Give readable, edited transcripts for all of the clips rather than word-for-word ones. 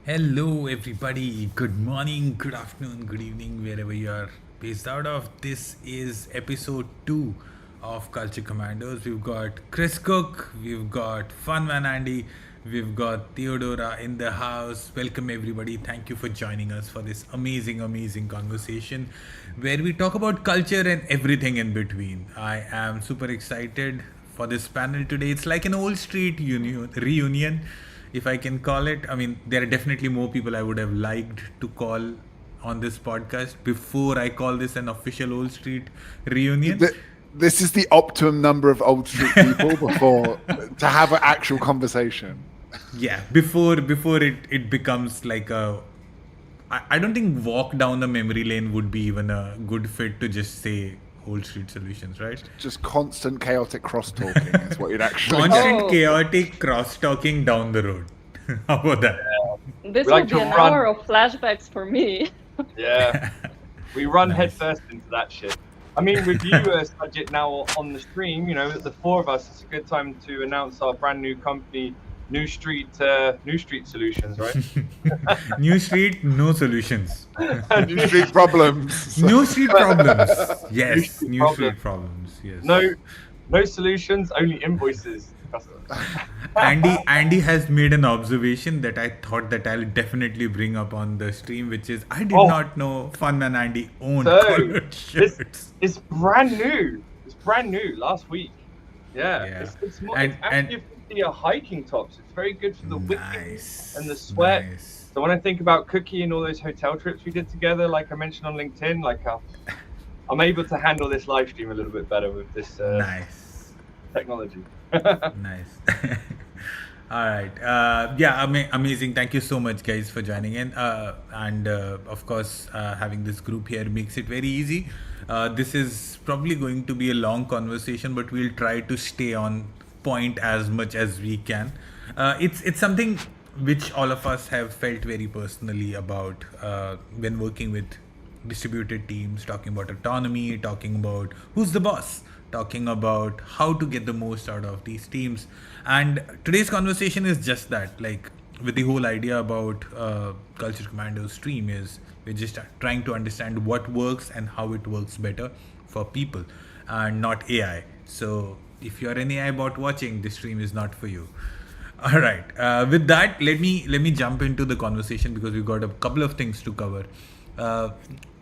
Hello, everybody. Good morning, good afternoon, good evening, wherever you are based out of. This is episode 2 of Culture Commandos. We've got Chris Cook, we've got Funman Andy, we've got Theodora in the house. Welcome, everybody. Thank you for joining us for this amazing conversation where we talk about culture and everything in between. I am super excited for this panel today. It's like an old street reunion, if I can call it. I mean, there are definitely more people I would have liked to call on this podcast before I call this an official Old Street reunion. This is the optimum number of old street people before to have an actual conversation. Yeah, before it becomes like a. I don't think walk down the memory lane would be even a good fit to just say Old Street Solutions, right? Just constant chaotic cross talking is what you'd actually Constant Oh. chaotic cross talking down the road. How about that? This We like will be to an run. hour of flashbacks for me. Yeah, we run Nice. headfirst into that shit. I mean, with you, Sajid, now on the stream, the four of us, it's a good time to announce our brand new company, New Street Solutions, right? New Street, no solutions. New street problems. New Street problems. Yes, Street New Street problems. Yes. No solutions, only invoices. Andy has made an observation that I thought that I'll definitely bring up on the stream, which is I did Oh. not know Fun and Andy owned So, colored this- shirts. It's brand new. It's brand new last week. Yeah, Yeah. It's And- actually a hiking tops. It's very good for the wicked Nice. and the sweat. Nice. So when I think about Cookie and all those hotel trips we did together, like I mentioned on LinkedIn, I'm able to handle this live stream a little bit better with this Nice. technology. Nice. All right. Amazing. Thank you so much, guys, for joining in. And of course, having this group here makes it very easy. This is probably going to be a long conversation, but we'll try to stay on point as much as we can. It's something which all of us have felt very personally about when working with distributed teams, talking about autonomy, talking about who's the boss, talking about how to get the most out of these teams. And today's conversation is just that, like with the whole idea about Culture Commandos stream is we're just trying to understand what works and how it works better for people and not AI. So if you're an AI bot watching, this stream is not for you. All right. With that, let me jump into the conversation because we've got a couple of things to cover.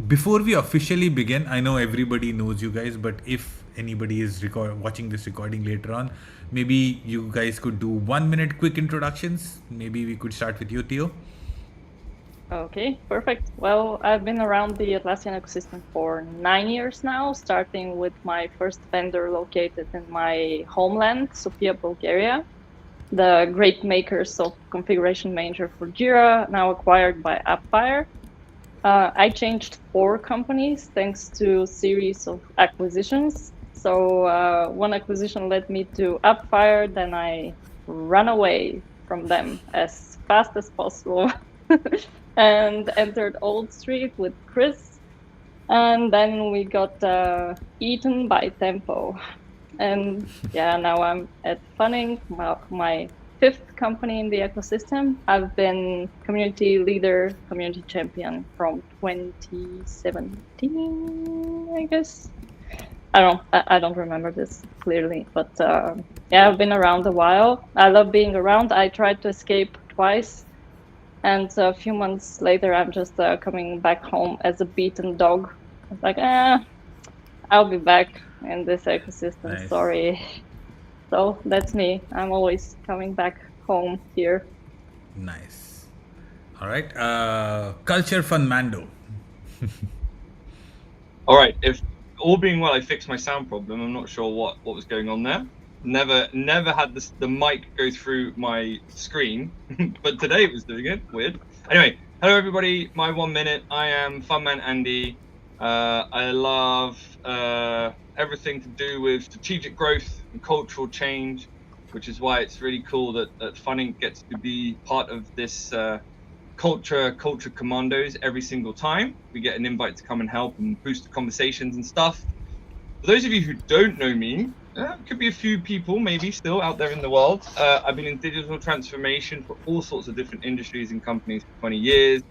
Before we officially begin, I know everybody knows you guys, but if anybody is watching this recording later on, maybe you guys could do 1 minute quick introductions. Maybe we could start with you, Theo. Okay, perfect. Well, I've been around the Atlassian ecosystem for 9 years now, starting with my first vendor located in my homeland, Sofia, Bulgaria. The great makers of configuration manager for Jira, now acquired by AppFire. I changed 4 companies thanks to a series of acquisitions. So one acquisition led me to AppFire, then I ran away from them as fast as possible and entered Old Street with Chris. And then we got eaten by Tempo. And yeah, now I'm at Funning, my 5th company in the ecosystem. I've been community leader, community champion from 2017, I guess. I don't remember this clearly, but yeah, I've been around a while. I love being around. I tried to escape twice, and a few months later, I'm just coming back home as a beaten dog. It's like, I'll be back in this ecosystem. Nice. Sorry. So that's me. I'm always coming back home here. Nice. All right. Culture Fun Mando. All right, if all being well, I fixed my sound problem. I'm not sure what was going on there. Never had the mic go through my screen, but today it was doing it. Weird. Anyway, hello everybody. My 1 minute. I am Funman Andy. I love everything to do with strategic growth and cultural change, which is why it's really cool that Funning gets to be part of this Culture Commandos every single time. We get an invite to come and help and boost the conversations and stuff. For those of you who don't know me, could be a few people maybe still out there in the world. I've been in digital transformation for all sorts of different industries and companies for 20 years.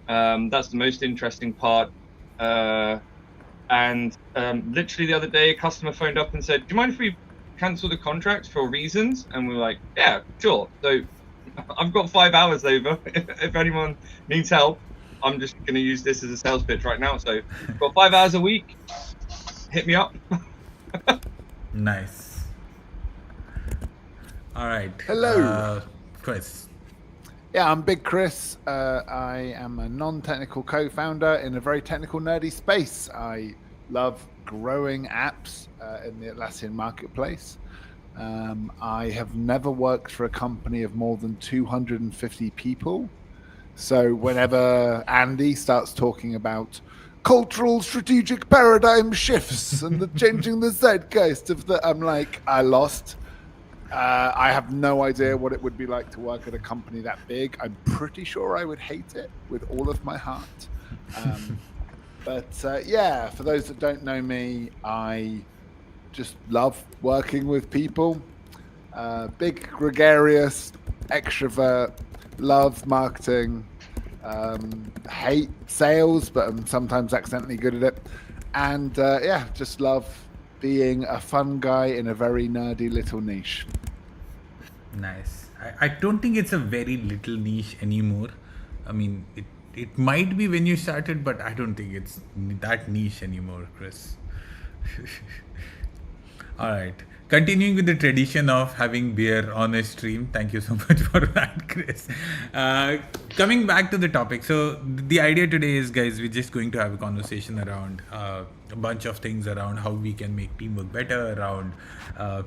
That's the most interesting part. And literally the other day, a customer phoned up and said, "Do you mind if we cancel the contract for reasons?" And we were like, "Yeah, sure." So I've got 5 hours over. If anyone needs help, I'm just going to use this as a sales pitch right now. So I've got 5 hours a week. Hit me up. Nice. All right. Hello. Chris. Yeah, I'm Big Chris. I am a non-technical co-founder in a very technical, nerdy space. I love growing apps in the Atlassian marketplace. I have never worked for a company of more than 250 people. So whenever Andy starts talking about cultural strategic paradigm shifts and the changing the zeitgeist of the, I'm like, I lost. I have no idea what it would be like to work at a company that big. I'm pretty sure I would hate it with all of my heart. But yeah, for those that don't know me, I just love working with people. Big gregarious extrovert, love marketing, hate sales, but I'm sometimes accidentally good at it. And yeah, just love being a fun guy in a very nerdy little niche. Nice. I don't think it's a very little niche anymore. I mean, it might be when you started, but I don't think it's that niche anymore, Chris. All right. Continuing with the tradition of having beer on a stream. Thank you so much for that, Chris. Coming back to the topic. So the idea today is, guys, we're just going to have a conversation around a bunch of things around how we can make teamwork better, around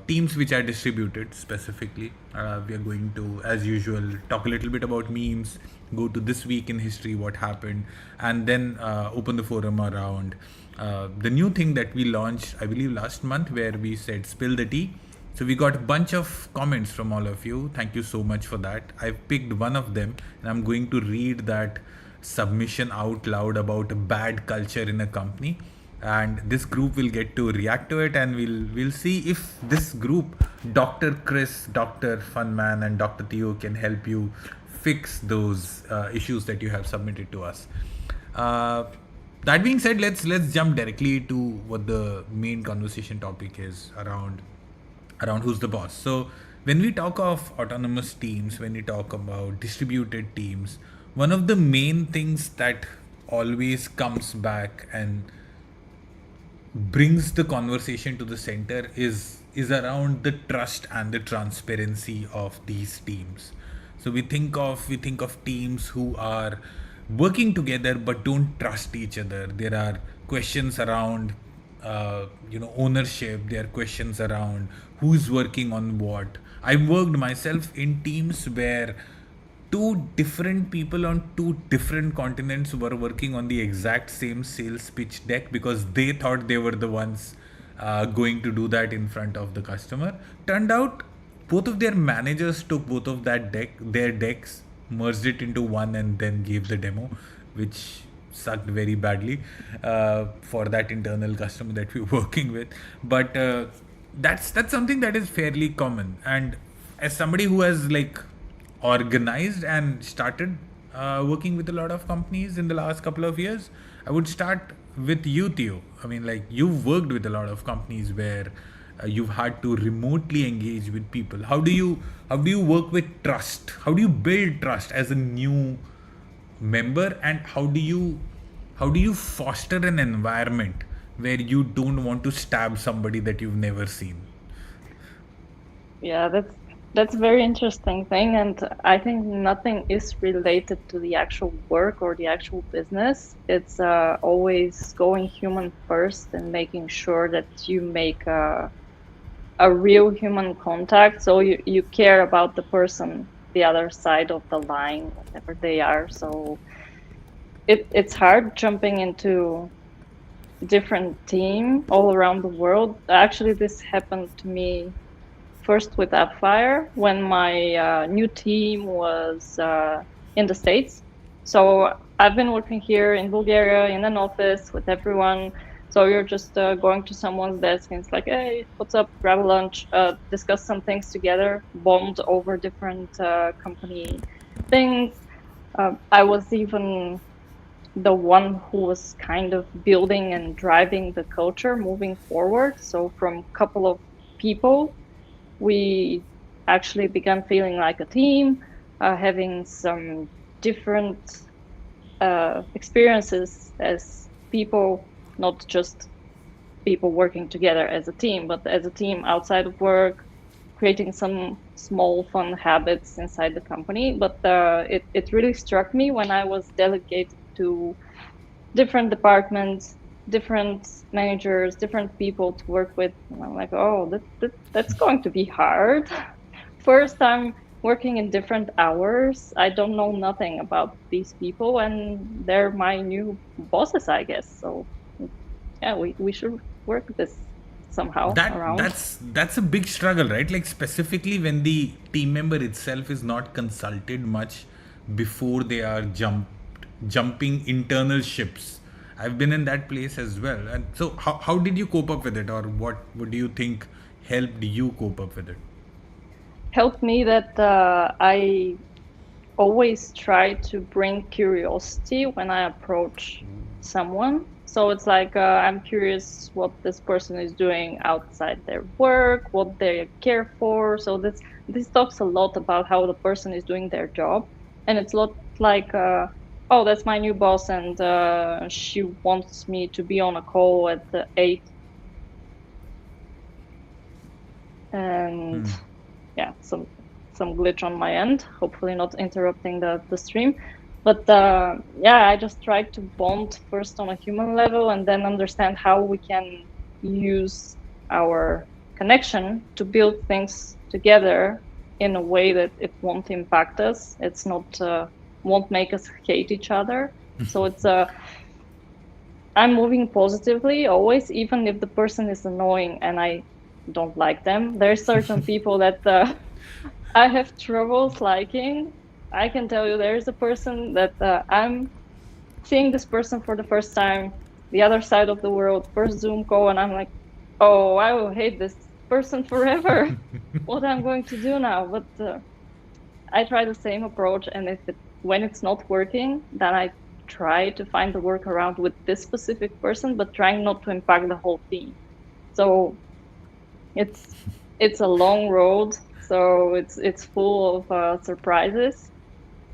teams which are distributed specifically. We are going to, as usual, talk a little bit about memes, go to this week in history, what happened, and then open the forum around the new thing that we launched, I believe last month, where we said spill the tea. So we got a bunch of comments from all of you. Thank you so much for that. I've picked one of them and I'm going to read that submission out loud about a bad culture in a company, and this group will get to react to it, and we'll see if this group, Dr. Chris, Dr. Funman, and Dr. Theo, can help you fix those issues that you have submitted to us. That being said, let's jump directly to what the main conversation topic is around who's the boss. So when we talk of autonomous teams, when we talk about distributed teams, one of the main things that always comes back and brings the conversation to the center is around the trust and the transparency of these teams. So we think of teams who are working together but don't trust each other. There are questions around ownership. There are questions around who's working on what. I worked myself in teams where two different people on two different continents were working on the exact same sales pitch deck because they thought they were the ones going to do that in front of the customer. Turned out both of their managers took both of their decks, merged it into one, and then gave the demo, which sucked very badly for that internal customer that we were working with. But that's something that is fairly common. And as somebody who has organized and started working with a lot of companies in the last couple of years, I would start with you, Theo. I mean, you've worked with a lot of companies where you've had to remotely engage with people. How do you work with trust? How do you build trust as a new member, and how do you foster an environment where you don't want to stab somebody that you've never seen? Yeah, that's a very interesting thing, and I think nothing is related to the actual work or the actual business. It's always going human first and making sure that you make a real human contact. So you care about the person, the other side of the line, whatever they are. So it's hard jumping into different team all around the world. Actually, this happened to me first with Appfire when my new team was in the States. So I've been working here in Bulgaria in an office with everyone. So you're just going to someone's desk and it's like, hey, what's up? Grab a lunch, discuss some things together, bond over different company things. I was even the one who was kind of building and driving the culture moving forward. So from a couple of people, we actually began feeling like a team, having some different experiences as people, not just people working together as a team, but as a team outside of work, creating some small fun habits inside the company. But it really struck me when I was delegated to different departments, different managers, different people to work with. And I'm like, oh, that's going to be hard. First, I'm working in different hours. I don't know nothing about these people, and they're my new bosses, I guess. So, yeah, we should work this somehow around. That's a big struggle, right? Like specifically when the team member itself is not consulted much before they are jumping internal ships. I've been in that place as well. And so how did you cope up with it, or what do you think helped you cope up with it? Helped me that I always try to bring curiosity when I approach someone. So it's like I'm curious what this person is doing outside their work, what they care for. So this talks a lot about how the person is doing their job, and it's not like oh, that's my new boss, and she wants me to be on a call at 8. And yeah, some glitch on my end, hopefully not interrupting the stream. But yeah, I just try to bond first on a human level and then understand how we can use our connection to build things together in a way that it won't impact us. It's not won't make us hate each other. So it's I'm moving positively always, even if the person is annoying and I don't like them. There's certain people that I have troubles liking. I can tell you there's a person that I'm seeing this person for the first time, the other side of the world, first Zoom call, and I'm like, oh, I will hate this person forever. What I'm going to do now? But I try the same approach, and when it's not working, then I try to find the workaround with this specific person, but trying not to impact the whole team. So it's a long road. So it's full of surprises.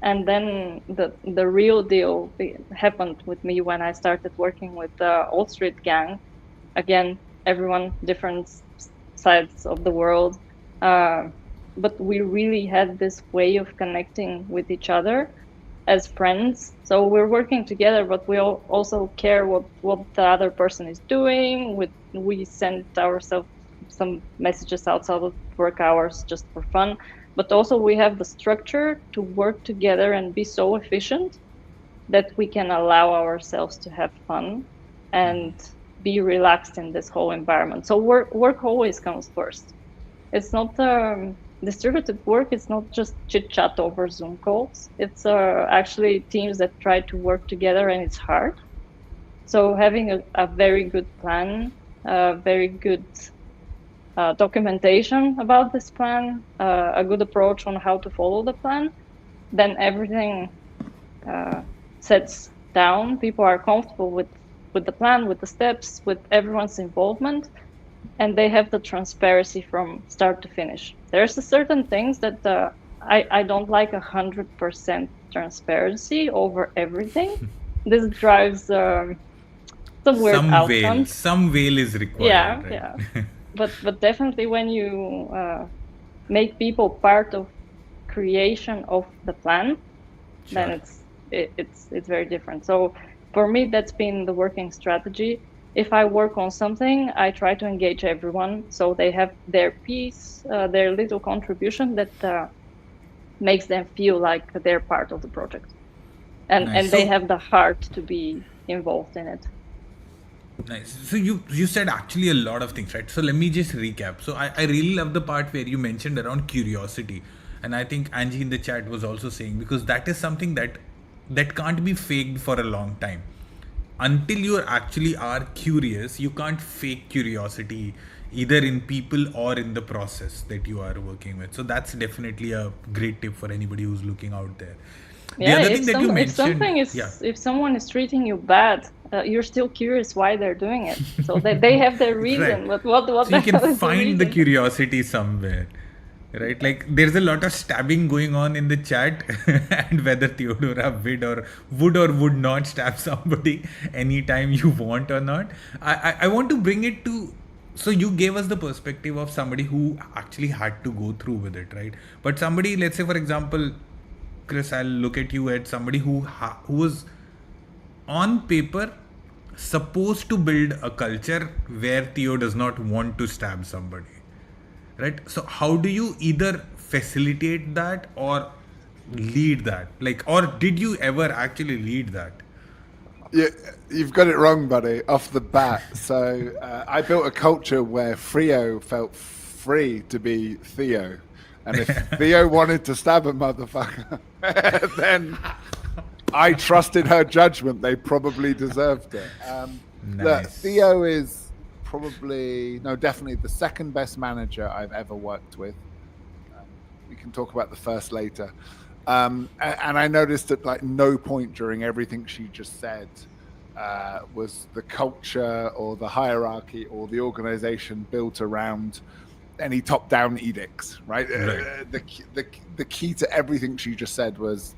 And then the real deal happened with me when I started working with the Old Street gang. Again, everyone different sides of the world, but we really had this way of connecting with each other as friends. So we're working together, but we also care what the other person is doing. We send ourselves some messages outside of work hours just for fun. But also we have the structure to work together and be so efficient that we can allow ourselves to have fun and be relaxed in this whole environment. So work always comes first. It's not distributed work. It's not just chit chat over Zoom calls. It's actually teams that try to work together, and it's hard. So having a very good plan, very good documentation about this plan, a good approach on how to follow the plan, then everything sets down. People are comfortable with the plan, with the steps, with everyone's involvement, and they have the transparency from start to finish. There's a certain things that I don't like 100% transparency over everything. This drives some weird outcomes. Some veil is required. Yeah, right? yeah. But definitely when you make people part of creation of the plan, Sure. then it's very different. So for me, that's been the working strategy. If I work on something, I try to engage everyone so they have their piece, their little contribution that makes them feel like they're part of the project, and Nice. and they So- have the heart to be involved in it. Nice. So you said actually a lot of things, right? So let me just recap. So I really love the part where you mentioned around curiosity. And I think Angie in the chat was also saying, because that is something that can't be faked for a long time. until you actually are curious, you can't fake curiosity either in people or in the process that you are working with. So that's definitely a great tip for anybody who's looking out there. The other thing that you mentioned, if someone is treating you bad, you're still curious why they're doing it. So they have their reason. Right. But what So the you hell can is the find the reason? curiosity somewhere, right? Like there's a lot of stabbing going on in the chat, and whether Theodora would or would not stab somebody anytime you want or not. I want to bring it to. So you gave us the perspective of somebody who actually had to go through with it, right? But somebody, let's say for example, Chris, I'll look at you at somebody who was on paper supposed to build a culture where Theo does not want to stab somebody, right? So how do you either facilitate that or lead that? Like, or did you ever actually lead that? Yeah, you've got it wrong, buddy, off the bat. So I built a culture where Theo felt free to be Theo. And if Theo wanted to stab a motherfucker, then I trusted her judgment. They probably deserved it. Look, Theo is definitely the second best manager I've ever worked with. We can talk about the first later. And I noticed at like no point during everything she just said was the culture or the hierarchy or the organization built around any top-down edicts, right? The key to everything she just said was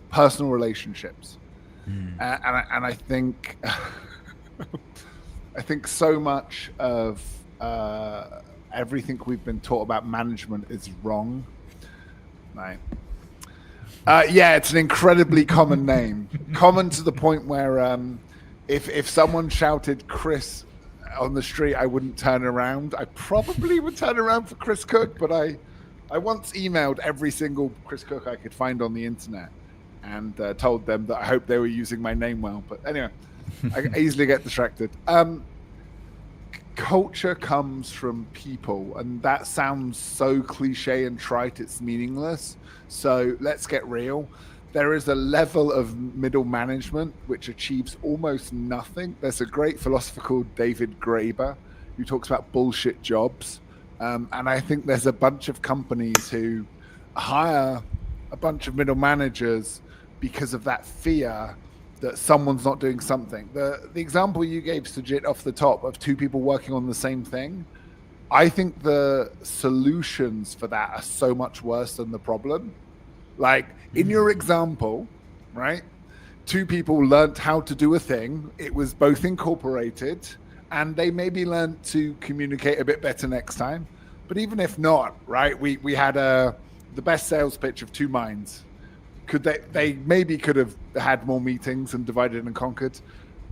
personal relationships, and I think I think so much of everything we've been taught about management is wrong. Right. Yeah, it's an incredibly common name, common to the point where if someone shouted Chris on the street, I wouldn't turn around. I probably would turn around for Chris Cook, but I once emailed every single Chris Cook I could find on the internet and told them that I hope they were using my name well. But anyway, I easily get distracted. Culture comes from people, and that sounds so cliche and trite, it's meaningless. So let's get real. There is a level of middle management which achieves almost nothing. There's a great philosopher called David Graeber who talks about bullshit jobs. And I think there's a bunch of companies who hire a bunch of middle managers because of that fear that someone's not doing something. The example you gave, Sujit, off the top of two people working on the same thing, I think the solutions for that are so much worse than the problem. Like in your example, right? Two people learnt how to do a thing. It was both incorporated and they maybe learned to communicate a bit better next time. But even if not, right? We had the best sales pitch of two minds. They maybe could have had more meetings and divided and conquered.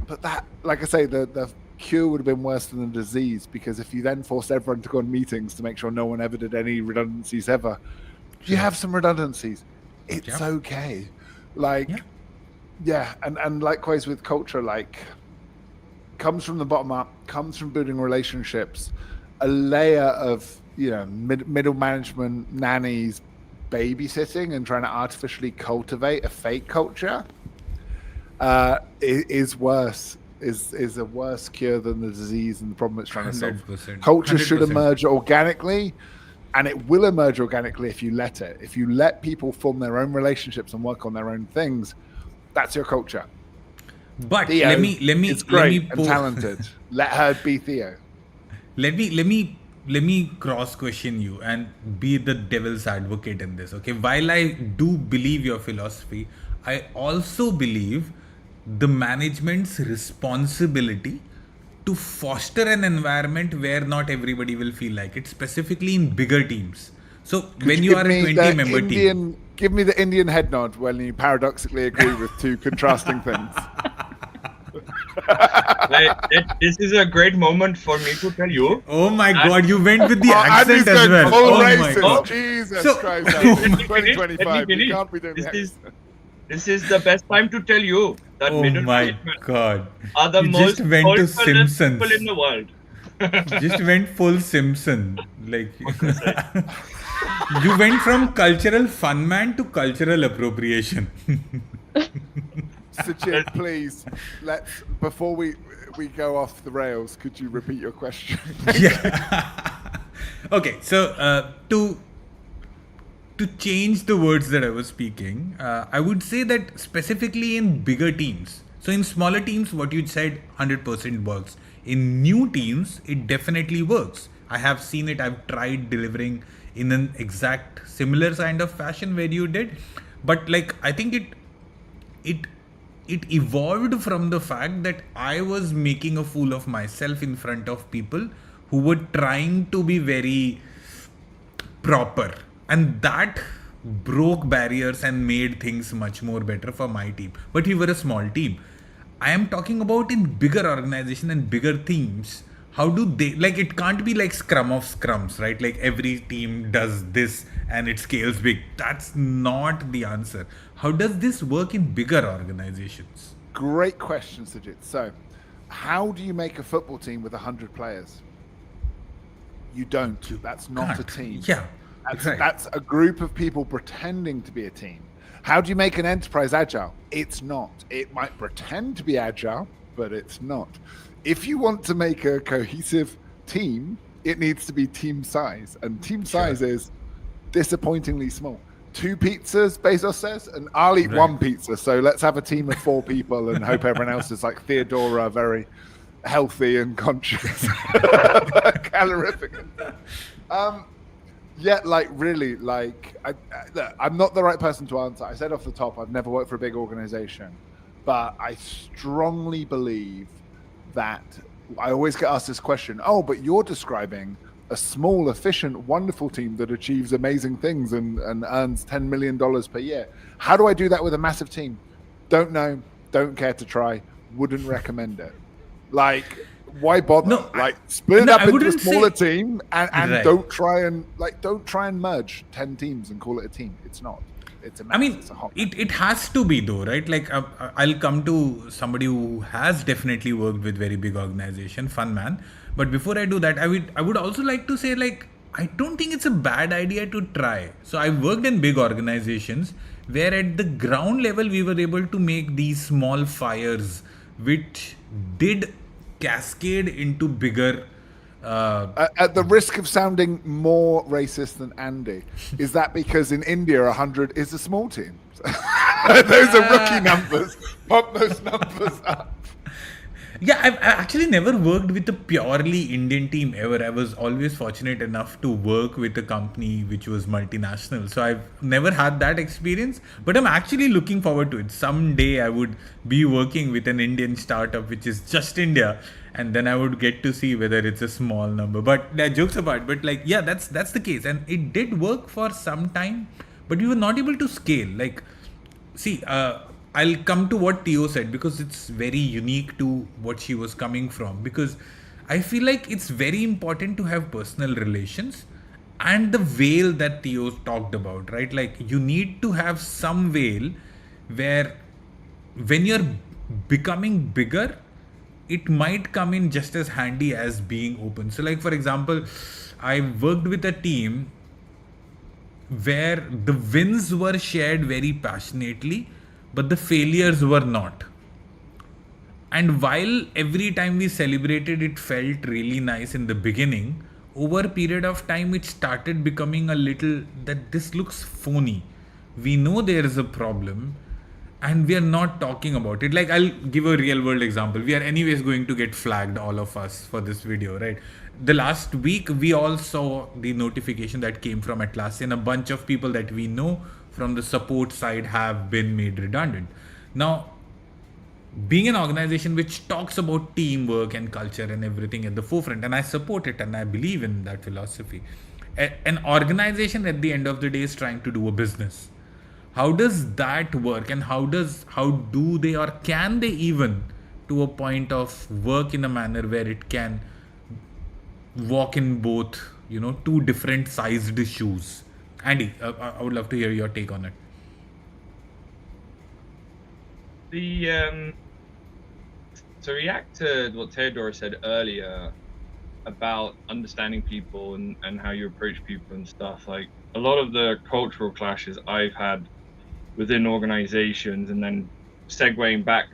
But that, like I say, the cure would have been worse than the disease, because if you then forced everyone to go on meetings to make sure no one ever did any redundancies ever, you have some redundancies. It's okay. Like, yeah. And likewise with culture, like, comes from the bottom up, comes from building relationships, a layer of, middle management, nannies, babysitting and trying to artificially cultivate a fake culture is worse. Is a worse cure than the disease and the problem it's trying to solve. Culture 100%. Should emerge organically, and it will emerge organically if you let it. If you let people form their own relationships and work on their own things, that's your culture. But Theo, let me it's great and talented. Let her be Theo. Let me cross question you and be the devil's advocate in this. Okay, while I do believe your philosophy, I also believe the management's responsibility to foster an environment where not everybody will feel like it, specifically in bigger teams. So when you are a 20-member team, give me the Indian head nod when you paradoxically agree with two contrasting things. This is a great moment for me to tell you. Oh my God, you went with the accent as well. Oh my God. Jesus Christ. 2025. You can't be doing this is the best time to tell you that middle management are the most just went to Simpsons people in the world. Just went full Simpson. Like you went from cultural fun man to cultural appropriation. Sajid, please, before we go off the rails, could you repeat your question? Yeah. Okay, so to change the words that I was speaking, I would say that specifically in bigger teams. So in smaller teams, what you said 100% works. In new teams, it definitely works. I have seen it. I've tried delivering in an exact similar kind of fashion where you did, but like I think it evolved from the fact that I was making a fool of myself in front of people who were trying to be very proper, and that broke barriers and made things much more better for my team. But we were a small team. I am talking about in bigger organization and bigger teams. How do they, like, it can't be like scrum of scrums, right? Like every team does this and it scales big. That's not the answer. How does this work in bigger organizations? Great question, Sajid. So, how do you make a football team with 100 players? You don't. That's not a team. Yeah. That's a group of people pretending to be a team. How do you make an enterprise agile? It's not. It might pretend to be agile, but it's not. If you want to make a cohesive team, it needs to be team size. And team size is disappointingly small. 2 pizzas, Bezos says, and I'll eat 1 pizza. So let's have a team of 4 people and hope everyone else is like Theodora, very healthy and conscious, calorific. Yeah, like really, like I'm not the right person to answer. I said off the top, I've never worked for a big organization, but I strongly believe that I always get asked this question. Oh, but you're describing a small, efficient, wonderful team that achieves amazing things and earns $10 million per year. How do I do that with a massive team? Don't know. Don't care to try. Wouldn't recommend it. Like, why bother? No, like, split it up into a smaller say... team and don't try and merge 10 teams and call it a team. It's not. It's a mess. I mean, it has to be though, right? Like I'll come to somebody who has definitely worked with very big organization, fun man. But before I do that, I would also like to say, like, I don't think it's a bad idea to try. So I worked in big organizations where at the ground level we were able to make these small fires which did cascade into bigger. At the risk of sounding more racist than Andy, is that because in India 100 is a small team? Those are rookie numbers. Pop those numbers up. Yeah, I've actually never worked with a purely Indian team ever. I was always fortunate enough to work with a company which was multinational. So I've never had that experience, but I'm actually looking forward to it. Someday I would be working with an Indian startup which is just India, and then I would get to see whether it's a small number. But jokes apart, but like, yeah, that's the case. And it did work for some time, but we were not able to scale. Like, see, I'll come to what Theo said because it's very unique to what she was coming from. Because I feel like it's very important to have personal relations and the veil that Theo talked about, right? Like, you need to have some veil where when you're becoming bigger, it might come in just as handy as being open. So like, for example, I worked with a team where the wins were shared very passionately, but the failures were not. And while every time we celebrated, it felt really nice in the beginning, over a period of time, it started becoming a little that this looks phony. We know there is a problem and we are not talking about it. Like, I'll give a real world example. We are anyways going to get flagged, all of us, for this video, right? The last week, we all saw the notification that came from Atlassian. A bunch of people that we know from the support side have been made redundant. Now, being an organization which talks about teamwork and culture and everything at the forefront, and I support it and I believe in that philosophy, an organization at the end of the day is trying to do a business. How does that work, and how do they, or can they even, to a point of work in a manner where it can walk in both, two different sized shoes? Andy, I would love to hear your take on it. To react to what Theodora said earlier about understanding people and how you approach people and stuff, like a lot of the cultural clashes I've had within organizations and then segueing back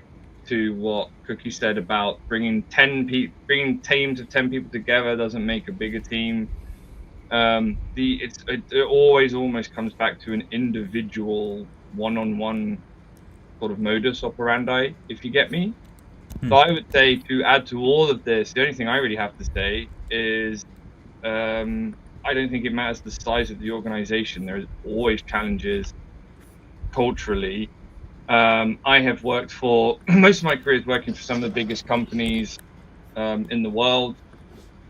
to what Cookie said about bringing teams of 10 people together doesn't make a bigger team. It always almost comes back to an individual one-on-one sort of modus operandi, if you get me. So I would say, to add to all of this, the only thing I really have to say is I don't think it matters the size of the organization. There's always challenges culturally. I have worked for most of my career is working for some of the biggest companies in the world,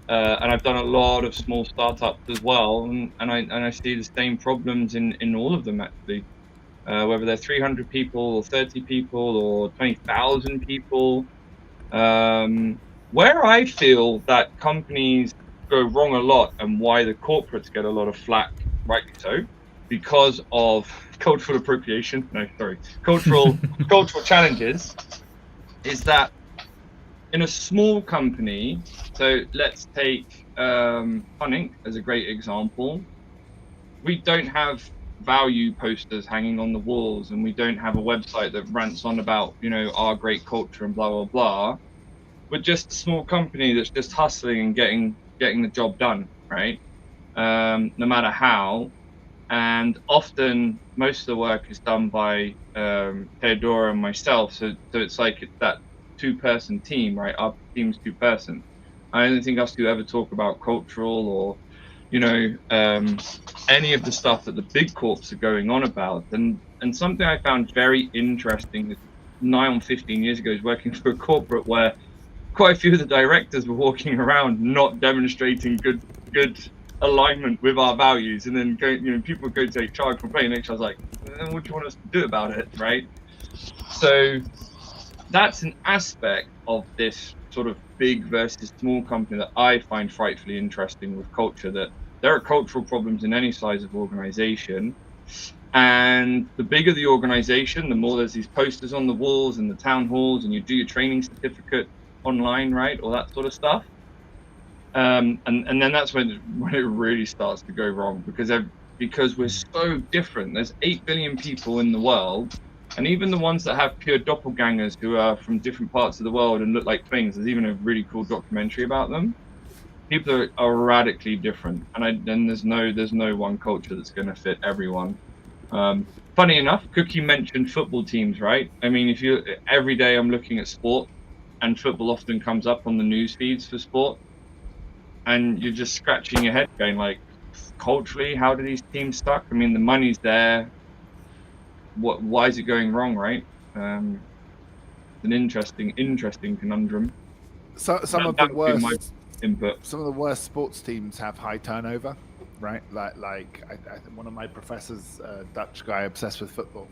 and I've done a lot of small startups as well, and I see the same problems in all of them actually, whether they're 300 people or 30 people or 20,000 people. Where I feel that companies go wrong a lot, and why the corporates get a lot of flack, rightly so, because of cultural appropriation. No, sorry, cultural challenges, is that in a small company. So let's take Fun Inc. as a great example. We don't have value posters hanging on the walls, and we don't have a website that rants on about, you know, our great culture and blah blah blah. We're just a small company that's just hustling and getting the job done, right? No matter how. And often most of the work is done by Theodora and myself, so it's like it's that two-person team, right? Our team's two-person. I don't think us two ever talk about cultural or, you know, any of the stuff that the big corps are going on about. And something I found very interesting, nigh on 15 years ago, is working for a corporate where quite a few of the directors were walking around not demonstrating good alignment with our values, and then people go to HR and complain, and HR's like, what do you want us to do about it, right? So that's an aspect of this sort of big versus small company that I find frightfully interesting with culture, that there are cultural problems in any size of organization, and the bigger the organization, the more there's these posters on the walls and the town halls, and you do your training certificate online, right, all that sort of stuff. And then that's when it really starts to go wrong, because we're so different. There's 8 billion people in the world, and even the ones that have pure doppelgangers who are from different parts of the world and look like twins, there's even a really cool documentary about them. People are radically different, and there's no one culture that's going to fit everyone. Funny enough, Cookie mentioned football teams, right? I mean, every day I'm looking at sport, and football often comes up on the news feeds for sport, and you're just scratching your head going like, culturally, how do these teams suck? I mean, the money's there. Why is it going wrong, right? An interesting conundrum. So some of the worst sports teams have high turnover, right? Like I think one of my professors, Dutch guy obsessed with football,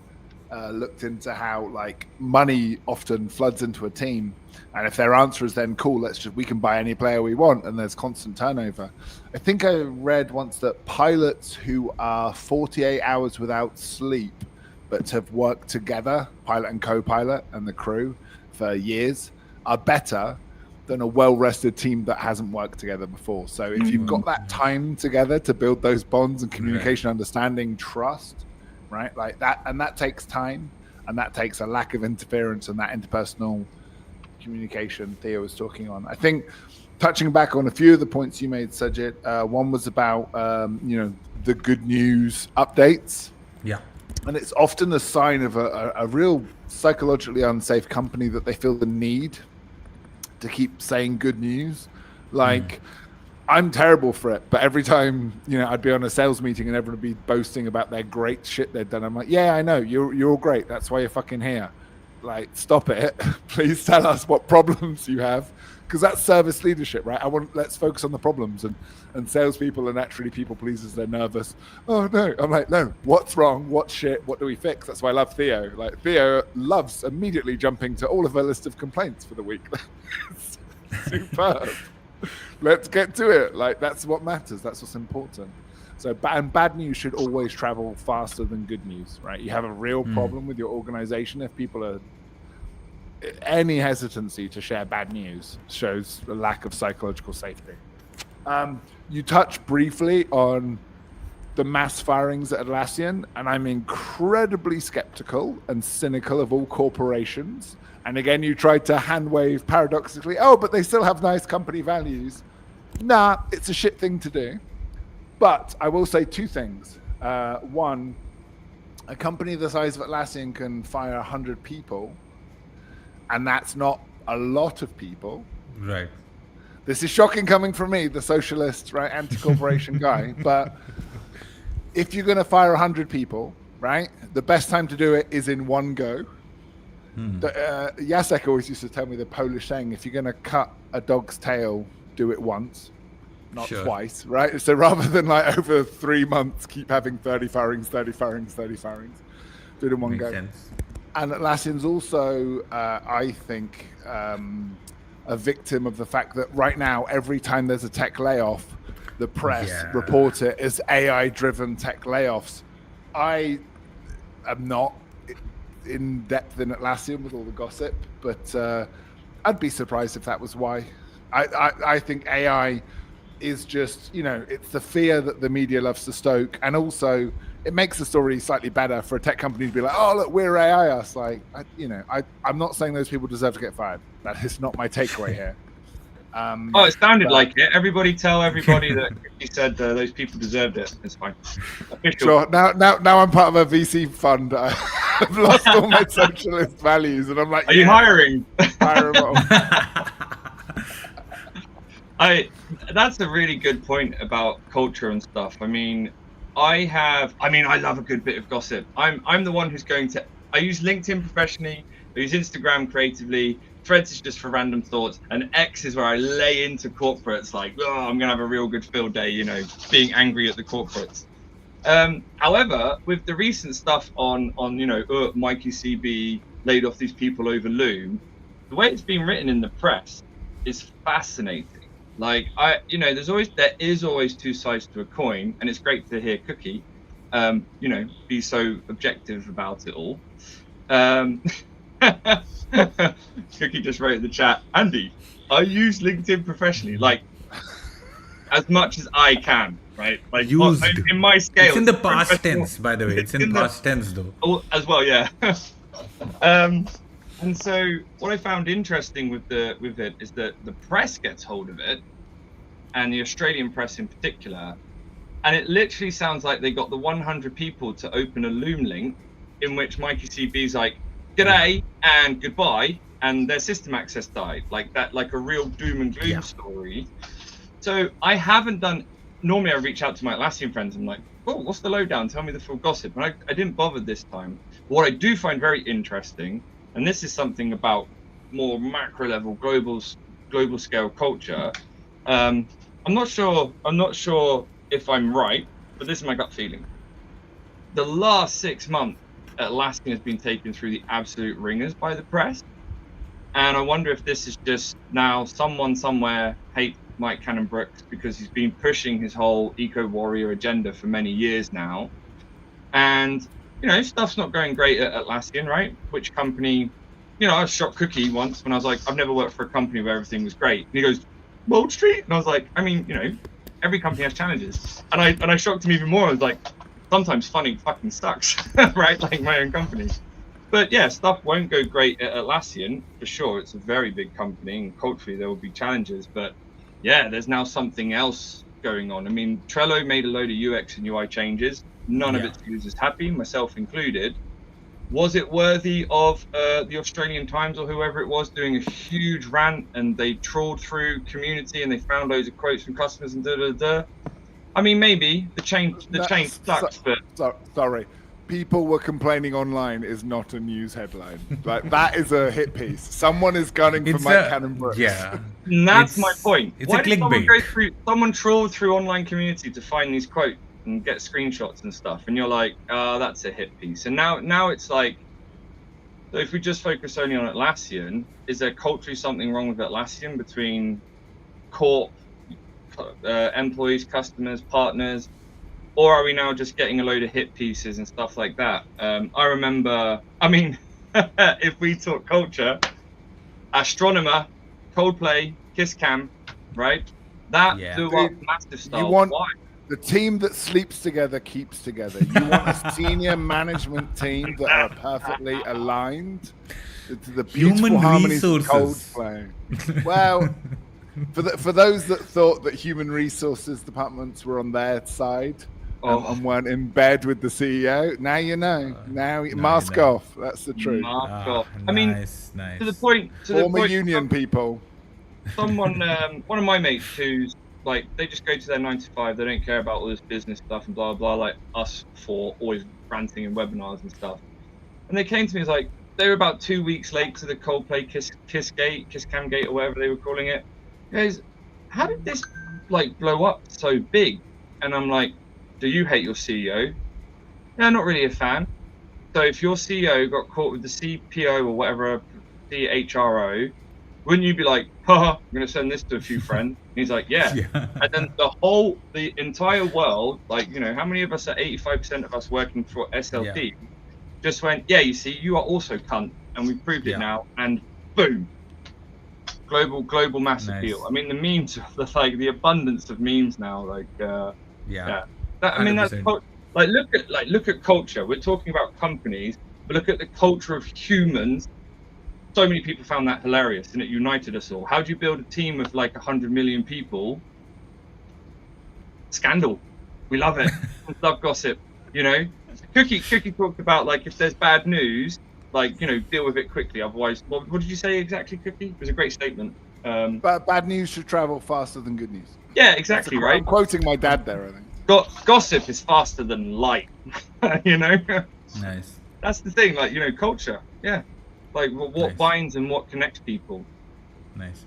looked into how like money often floods into a team, and if their answer is then cool, we can buy any player we want, and there's constant turnover. I think I read once that pilots who are 48 hours without sleep but have worked together, pilot and co-pilot and the crew, for years, are better than a well-rested team that hasn't worked together before. So if you've got that time together to build those bonds and communication, understanding, trust, right, like that, and that takes time, and that takes a lack of interference and that interpersonal communication Theo was talking on. I think, touching back on a few of the points you made, Sajid, one was about the good news updates. Yeah. And it's often a sign of a real psychologically unsafe company that they feel the need to keep saying good news. Like, I'm terrible for it, but every time, I'd be on a sales meeting and everyone would be boasting about their great shit they'd done. I'm like, yeah, I know, you're all great. That's why you're fucking here. Like, stop it. Please tell us what problems you have, because that's service leadership, right? Let's focus on the problems, and salespeople are naturally people pleasers. They're nervous. Oh no, I'm like, no, what's wrong? What's shit? What do we fix? That's why I love Theo. Like, Theo loves immediately jumping to all of her list of complaints for the week. Superb. Let's get to it. Like, that's what matters. That's what's important. So, bad news should always travel faster than good news, right? You have a real problem with your organization if people are any hesitancy to share bad news shows a lack of psychological safety. You touched briefly on the mass firings at Atlassian, and I'm incredibly skeptical and cynical of all corporations. And again, you tried to hand wave paradoxically, oh, but they still have nice company values. Nah, it's a shit thing to do. But I will say two things. One, a company the size of Atlassian can fire 100 people, and that's not a lot of people. Right. This is shocking coming from me, the socialist, right, anti-corporation guy. But if you're going to fire 100 people, right, the best time to do it is in one go. Jacek always used to tell me the Polish saying, if you're going to cut a dog's tail, do it once, not twice, right? So rather than like over 3 months, keep having 30 firings, do it in one Makes go. sense. And Atlassian's also, I think, a victim of the fact that right now, every time there's a tech layoff, the press report it as AI-driven tech layoffs. I am not in depth in Atlassian with all the gossip, but I'd be surprised if that was why. I think AI is just, it's the fear that the media loves to stoke, and also it makes the story slightly better for a tech company to be like, oh, look, we're AI us. Like, I'm not saying those people deserve to get fired. That is not my takeaway here. It sounded like it. Everybody tell everybody that he said those people deserved it. It's fine. Official. Sure. Now I'm part of a VC fund. I've lost all my socialist values, and I'm like, are you hiring? Hire them all. That's a really good point about culture and stuff. I mean, I love a good bit of gossip. I'm the one who's I use LinkedIn professionally, I use Instagram creatively, Threads is just for random thoughts, and X is where I lay into corporates like, oh, I'm gonna have a real good field day, being angry at the corporates. However, with the recent stuff on Mikey CB laid off these people over Loom, the way it's been written in the press is fascinating. Like, there is always two sides to a coin, and it's great to hear Cookie, be so objective about it all. Cookie just wrote in the chat, Andy, I use LinkedIn professionally, like, as much as I can, right? Like, in my scale. It's in the past tense, by the way. It's in past tense, though. Oh, as well, yeah. And so what I found interesting with it is that the press gets hold of it, and the Australian press in particular, and it literally sounds like they got the 100 people to open a Loom link in which Mikey CB's like, g'day and goodbye, and their system access died, like that, like a real doom and gloom story. So I haven't done. Normally I reach out to my Atlassian friends. I'm like, oh, what's the lowdown? Tell me the full gossip. And I didn't bother this time. What I do find very interesting, and this is something about more macro level, global scale culture. I'm not sure if I'm right, but this is my gut feeling. The last 6 months, Atlassian has been taken through the absolute ringers by the press, and I wonder if this is just now someone somewhere hates Mike Cannon-Brookes because he's been pushing his whole eco-warrior agenda for many years now, and stuff's not going great at Atlassian, right? Which company? I was shocked Cookie once when I was like, I've never worked for a company where everything was great, and he goes, Wall Street, and I was like, I mean, every company has challenges, and I shocked him even more. I was like, sometimes funding fucking sucks, right? Like my own company. But yeah, stuff won't go great at Atlassian, for sure. It's a very big company, and culturally there will be challenges. But yeah, there's now something else going on. I mean, Trello made a load of UX and UI changes. None of its users happy, myself included. Was it worthy of the Australian Times or whoever it was doing a huge rant, and they trawled through community and they found loads of quotes from customers and da-da-da? I mean, maybe the change sucks, but sorry, people were complaining online is not a news headline. Like, that is a hit piece. Someone is gunning for Mike Cannon-Brookes. Yeah, and that's my point. It's Why a did clickbait. someone trawled through online community to find these quotes and get screenshots and stuff, and you're like, that's a hit piece. And now it's like, so if we just focus only on Atlassian, is there culturally something wrong with Atlassian between corp, employees, customers, partners, or are we now just getting a load of hit pieces and stuff like that? I remember, if we talk culture, Astronomer, Coldplay, Kiss Cam, right? That blew up massive style. The team that sleeps together keeps together. You want a senior management team that are perfectly aligned to the beautiful Human harmonies of resources. Coldplay. Well, for those that thought that human resources departments were on their side and weren't in bed with the CEO, now you know. Now mask off. That's the truth. Mask off. I mean, Nice. to the point. Former union people. Someone, one of my mates who's like, they just go to their 9 to 5. They don't care about all this business stuff and blah blah, like us for always ranting in webinars and stuff. And they came to me, as like, they were about 2 weeks late to the Coldplay Kiss Cam Gate or whatever they were calling it. Guys, how did this like blow up so big? And I'm like, do you hate your CEO? Yeah, not really a fan. So if your CEO got caught with the CPO or whatever, CHRO, wouldn't you be like, haha, I'm going to send this to a few friends? And he's like, yeah. And then the entire world, like, you know, how many of us are 85% of us working for SLT just went, yeah, you see, you are also cunt. And we've proved it now. And boom, global mass appeal. I mean, the memes, the abundance of memes now, like, I mean, that's look at culture. We're talking about companies, but look at the culture of humans. So many people found that hilarious, and it united us all. How do you build a team of like 100 million people? Scandal. We love it. We love gossip. You know, Cookie talked about, like, if there's bad news, like, you know, deal with it quickly. Otherwise, what did you say exactly, Cookie? It was a great statement. But bad news should travel faster than good news. Yeah, exactly, right. I'm quoting my dad there, I think. Gossip is faster than light. You know. Nice. That's the thing, like, you know, culture. Yeah. Like, what binds and what connects people. Nice.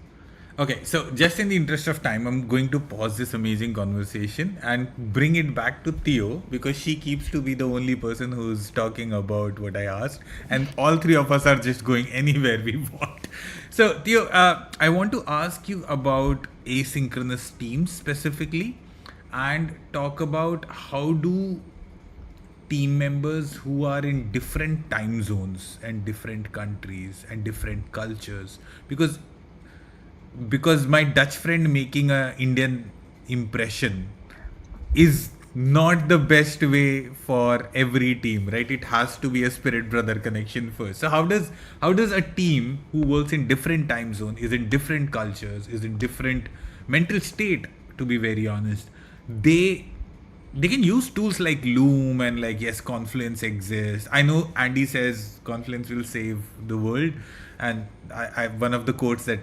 Okay, so just in the interest of time, I'm going to pause this amazing conversation and bring it back to Theo, because she keeps to be the only person who's talking about what I asked, and all three of us are just going anywhere we want. So Theo, I want to ask you about asynchronous teams specifically, and talk about how do team members who are in different time zones and different countries and different cultures, because my Dutch friend making a Indian impression is not the best way for every team, right? It has to be a spirit brother connection first. So how does a team who works in different time zone, is in different cultures, is in different mental state, to be very honest, they can use tools like Loom and, like, yes, Confluence exists. I know Andy says Confluence will save the world, and I one of the quotes that,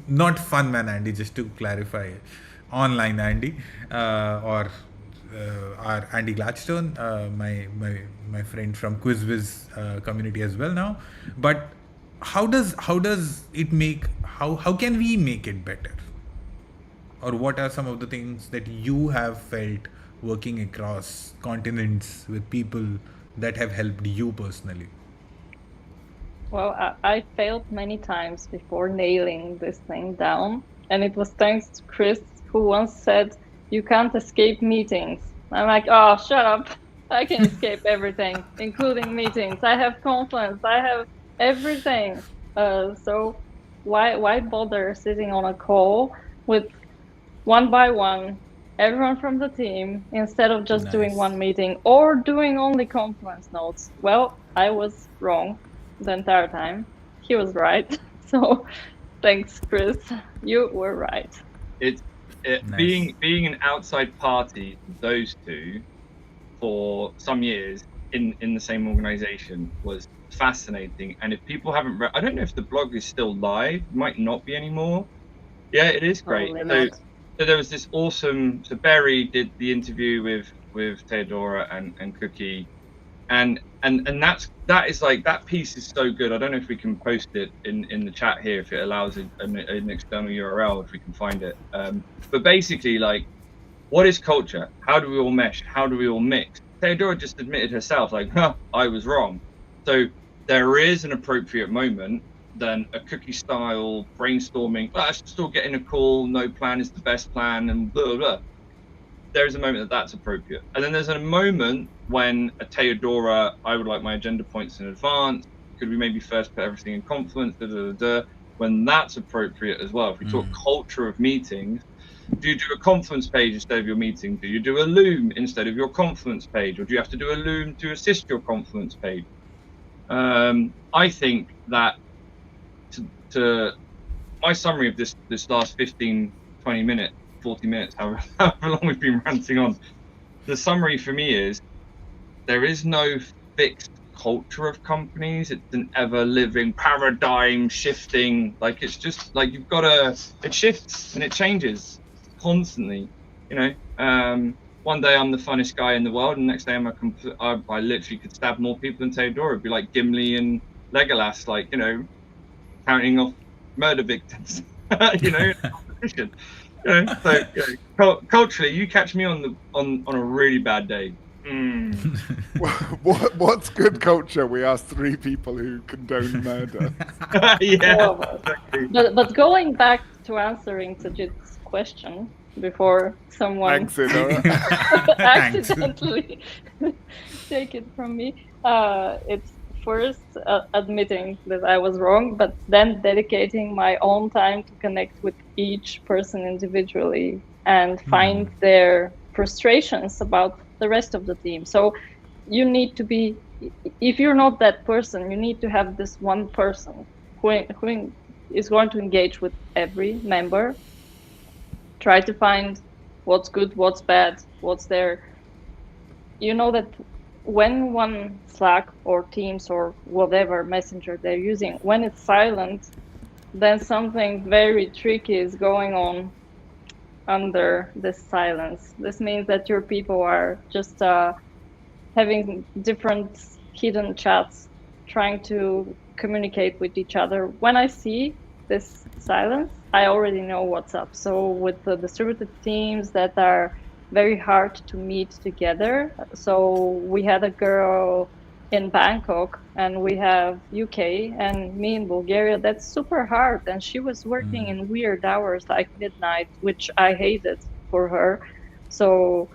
not fun man Andy, just to clarify, online Andy, or our Andy Gladstone, my friend from QuizWiz community as well now. But how does it make, how can we make it better, or what are some of the things that you have felt working across continents with people that have helped you personally? Well, I failed many times before nailing this thing down. And it was thanks to Chris, who once said, you can't escape meetings. I'm like, oh, shut up. I can escape everything, including meetings. I have Confluence. I have everything. So why bother sitting on a call with one by one everyone from the team, instead of just doing one meeting or doing only Confluence notes? Well, I was wrong the entire time. He was right. So thanks, Chris. You were right. Being an outside party, those two, for some years in the same organization was fascinating. And if people haven't read, I don't know if the blog is still live, might not be anymore. Yeah, it is great. So there was this awesome, so Barry did the interview with Theodora and Cookie, and that is like, that piece is so good. I don't know if we can post it in the chat here, if it allows an external URL, if we can find it. But basically, like, what is culture? How do we all mesh? How do we all mix? Theodora just admitted herself, like, I was wrong. So there is an appropriate moment, then a Cookie style brainstorming, I should still get in a call, no plan is the best plan, and blah, blah, blah. There's a moment that's appropriate. And then there's a moment when a Theodora, I would like my agenda points in advance. Could we maybe first put everything in Confluence, when that's appropriate as well. If we talk culture of meetings, Do you do a Confluence page instead of your meeting? Do you do a Loom instead of your Confluence page? Or do you have to do a Loom to assist your Confluence page? I think that to my summary of this last 15, 20 minutes, 40 minutes, however long we've been ranting on, the summary for me is there is no fixed culture of companies. It's an ever living paradigm shifting, like it's just like you've got to, it shifts and it changes constantly, you know. One day I'm the funnest guy in the world, and the next day I literally could stab more people than Theodora. It'd be like Gimli and Legolas, like, you know, counting off murder victims, you know, competition. You know, so you know, culturally, you catch me on a really bad day. What's good culture? We asked 3 people who condone murder. Yeah, exactly. But going back to answering Sajid's question before someone accidentally take it from me, it's first admitting that I was wrong, but then dedicating my own time to connect with each person individually and find their frustrations about the rest of the team. So you need to be, if you're not that person, you need to have this one person who is going to engage with every member, try to find what's good, what's bad, what's there. You know that when one Slack or Teams or whatever messenger they're using, when it's silent, then something very tricky is going on under this silence. This means that your people are just having different hidden chats, trying to communicate with each other. When I see this silence, I already know what's up. So with the distributed teams that are very hard to meet together, so we had a girl in Bangkok and we have UK and me in Bulgaria, that's super hard. And she was working in weird hours like midnight, which I hated for her. So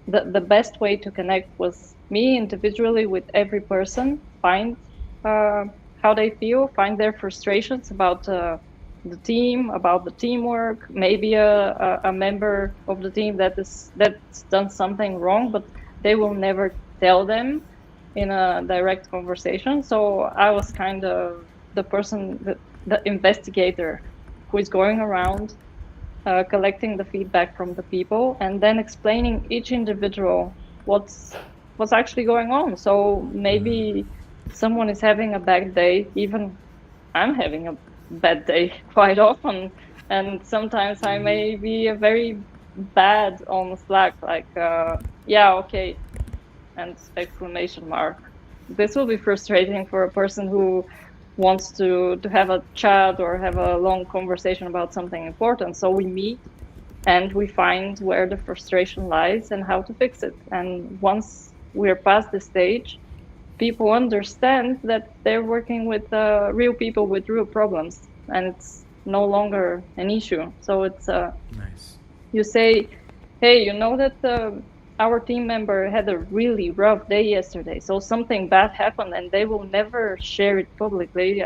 the best way to connect was me individually with every person, find how they feel, find their frustrations about the team, about the teamwork, maybe a member of the team that's done something wrong, but they will never tell them in a direct conversation. So I was kind of the person, the investigator who is going around collecting the feedback from the people and then explaining each individual what's actually going on. So maybe someone is having a bad day, even I'm having a bad day quite often, and sometimes I may be a very bad on Slack, like yeah, okay, and exclamation mark. This will be frustrating for a person who wants to have a chat or have a long conversation about something important. So we meet and we find where the frustration lies and how to fix it. And once we're past this stage, people understand that they're working with real people with real problems, and it's no longer an issue. So it's nice. You say, hey, you know that our team member had a really rough day yesterday, so something bad happened, and they will never share it publicly.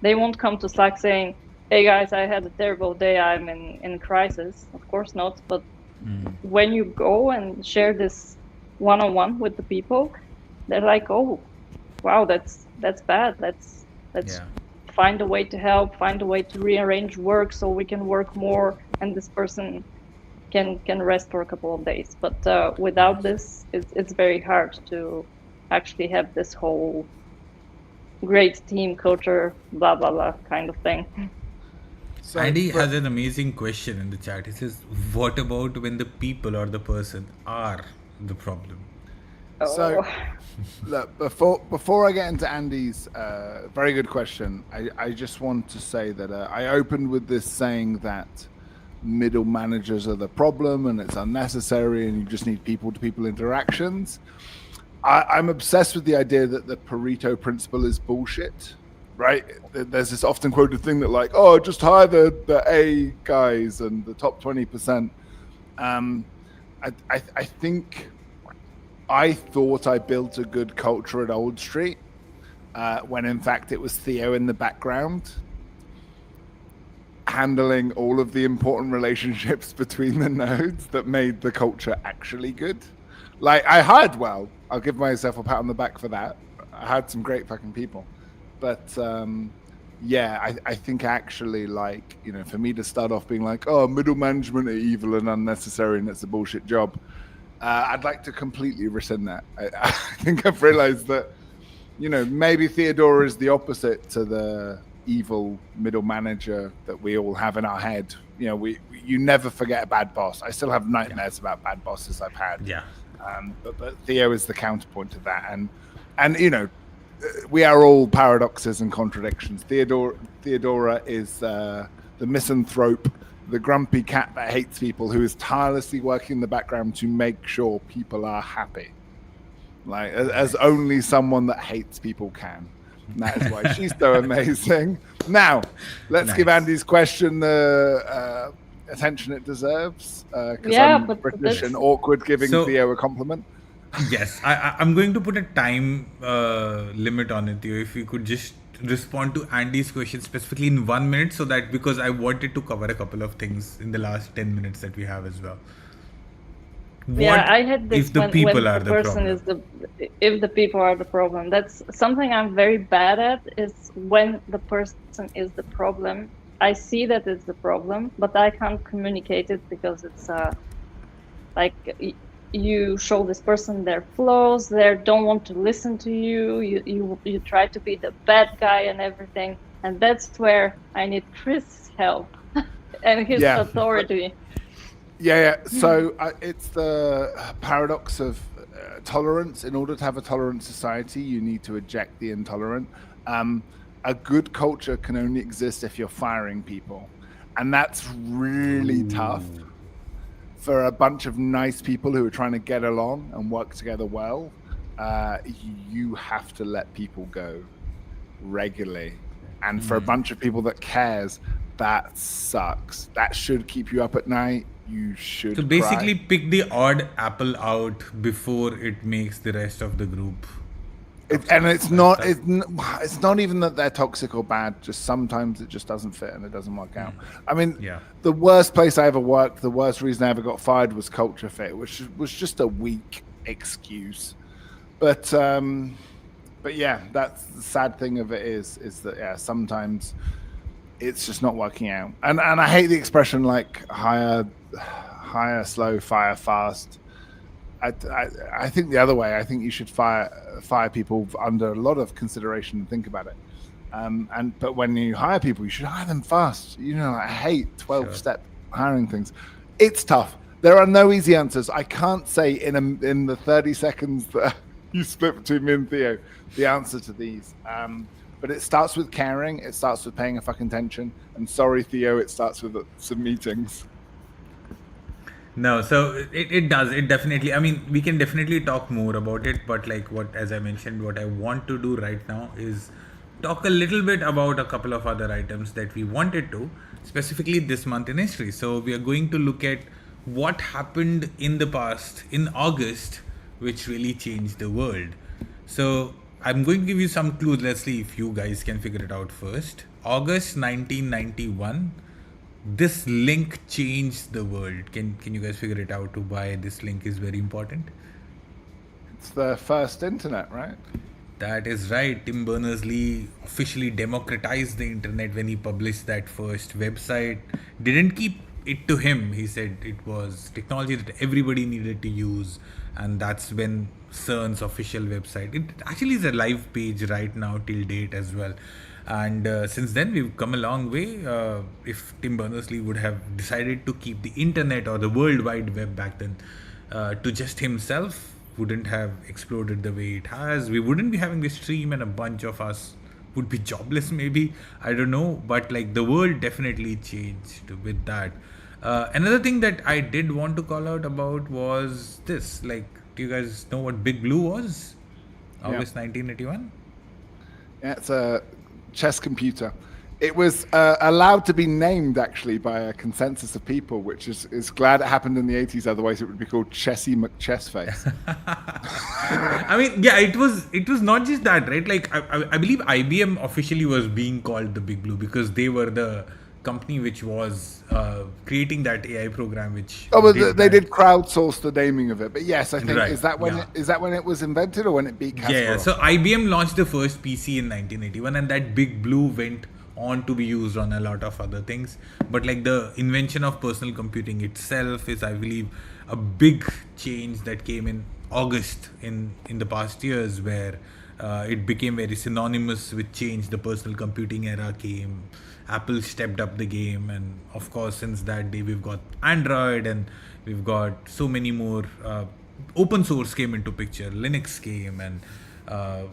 They won't come to Slack saying, hey guys, I had a terrible day, I'm in crisis. Of course not. But when you go and share this one-on-one with the people, they're like, oh, wow, that's bad. Let's find a way to help, find a way to rearrange work so we can work more, and this person can rest for a couple of days. But without this, it's very hard to actually have this whole great team culture, blah, blah, blah kind of thing. So, Andy has an amazing question in the chat. He says, what about when the people or the person are the problem? So, look, before I get into Andy's very good question, I just want to say that I opened with this saying that middle managers are the problem and it's unnecessary and you just need people-to-people interactions. I'm obsessed with the idea that the Pareto principle is bullshit, right? There's this often quoted thing that like, oh, just hire the A guys and the top 20%. I think I thought I built a good culture at Old Street when in fact it was Theo in the background. handling all of the important relationships between the nodes that made the culture actually good. Like, I hired well. I'll give myself a pat on the back for that. I had some great fucking people. But yeah, I think actually, like, you know, for me to start off being like, oh, middle management are evil and unnecessary and it's a bullshit job, I'd like to completely rescind that. I think I've realized that, you know, maybe Theodora is the opposite to the evil middle manager that we all have in our head. You know, you never forget a bad boss. I still have nightmares about bad bosses I've had. Yeah. But Theo is the counterpoint to that, and you know, we are all paradoxes and contradictions. Theodora is the misanthrope, the grumpy cat that hates people, who is tirelessly working in the background to make sure people are happy, like as only someone that hates people can. And that is why she's so amazing. Now, let's give Andy's question the attention it deserves. Because I'm British and awkward giving Theo a compliment. Yes, I'm going to put a time limit on it, Theo. If you could just respond to Andy's question specifically in 1 minute, so that, because I wanted to cover a couple of things in the last 10 minutes that we have as well. I had this if the people are the person is if the people are the problem. That's something I'm very bad at, is when the person is the problem. I see that it's the problem, but I can't communicate it because it's like you show this person their flaws, they don't want to listen to you, you try to be the bad guy and everything, and that's where I need Chris' help and his authority. So it's the paradox of tolerance. In order to have a tolerant society, you need to eject the intolerant. A good culture can only exist if you're firing people, and that's really tough for a bunch of nice people who are trying to get along and work together well. You have to let people go regularly, and for a bunch of people that cares, that sucks. That should keep you up at night. You should. So basically, pick the odd apple out before it makes the rest of the group. It's not even that they're toxic or bad. Just sometimes it just doesn't fit and it doesn't work out. I mean, the worst place I ever worked, the worst reason I ever got fired was Culture Fit, which was just a weak excuse. But yeah, that's the sad thing of it is that sometimes it's just not working out. And I hate the expression like hire slow, fire fast. I think the other way. I think you should fire people under a lot of consideration and think about it. But when you hire people, you should hire them fast. You know, I hate 12-step hiring things. It's tough. There are no easy answers. I can't say in the 30 seconds that you split between me and Theo the answer to these. But it starts with caring. It starts with paying a fucking attention. And sorry, Theo, it starts with some meetings. No, so it does. It definitely, I mean, we can definitely talk more about it. But like as I mentioned, what I want to do right now is talk a little bit about a couple of other items that we wanted to, specifically this month in history. So we are going to look at what happened in the past in August, which really changed the world. So I'm going to give you some clues. Let's see if you guys can figure it out first. August 1991. This link changed the world. Can you guys figure it out to why this link is very important? It's the first internet, right? That is right. Tim Berners-Lee officially democratized the internet when he published that first website. Didn't keep it to him. He said it was technology that everybody needed to use, and that's when CERN's official website. It actually is a live page right now till date as well. And since then, we've come a long way. If Tim Berners-Lee would have decided to keep the internet or the World Wide Web back then to just himself, wouldn't have exploded the way it has. We wouldn't be having this stream, and a bunch of us would be jobless maybe. I don't know. But like the world definitely changed with that. Another thing that I did want to call out about was this. Like, do you guys know what Big Blue was? August 1981? Yeah, it's a chess computer. It was allowed to be named actually by a consensus of people, which is glad it happened in the 80s. Otherwise, it would be called Chessy McChessface. I mean, yeah, it was not just that, right? Like I believe IBM officially was being called the Big Blue because they were the company which was creating that AI program, which Oh, but they that. did crowdsource the naming of it. But yes, I think Right, is that when yeah. it was invented or when it beat Kasparov? Yeah. So IBM launched the first PC in 1981, and that Big Blue went on to be used on a lot of other things. But like the invention of personal computing itself is, I believe, a big change that came in August in the past years, where it became very synonymous with change. The personal computing era came. Apple stepped up the game, and of course, since that day, we've got Android, and we've got so many more. Open source came into picture, Linux came, and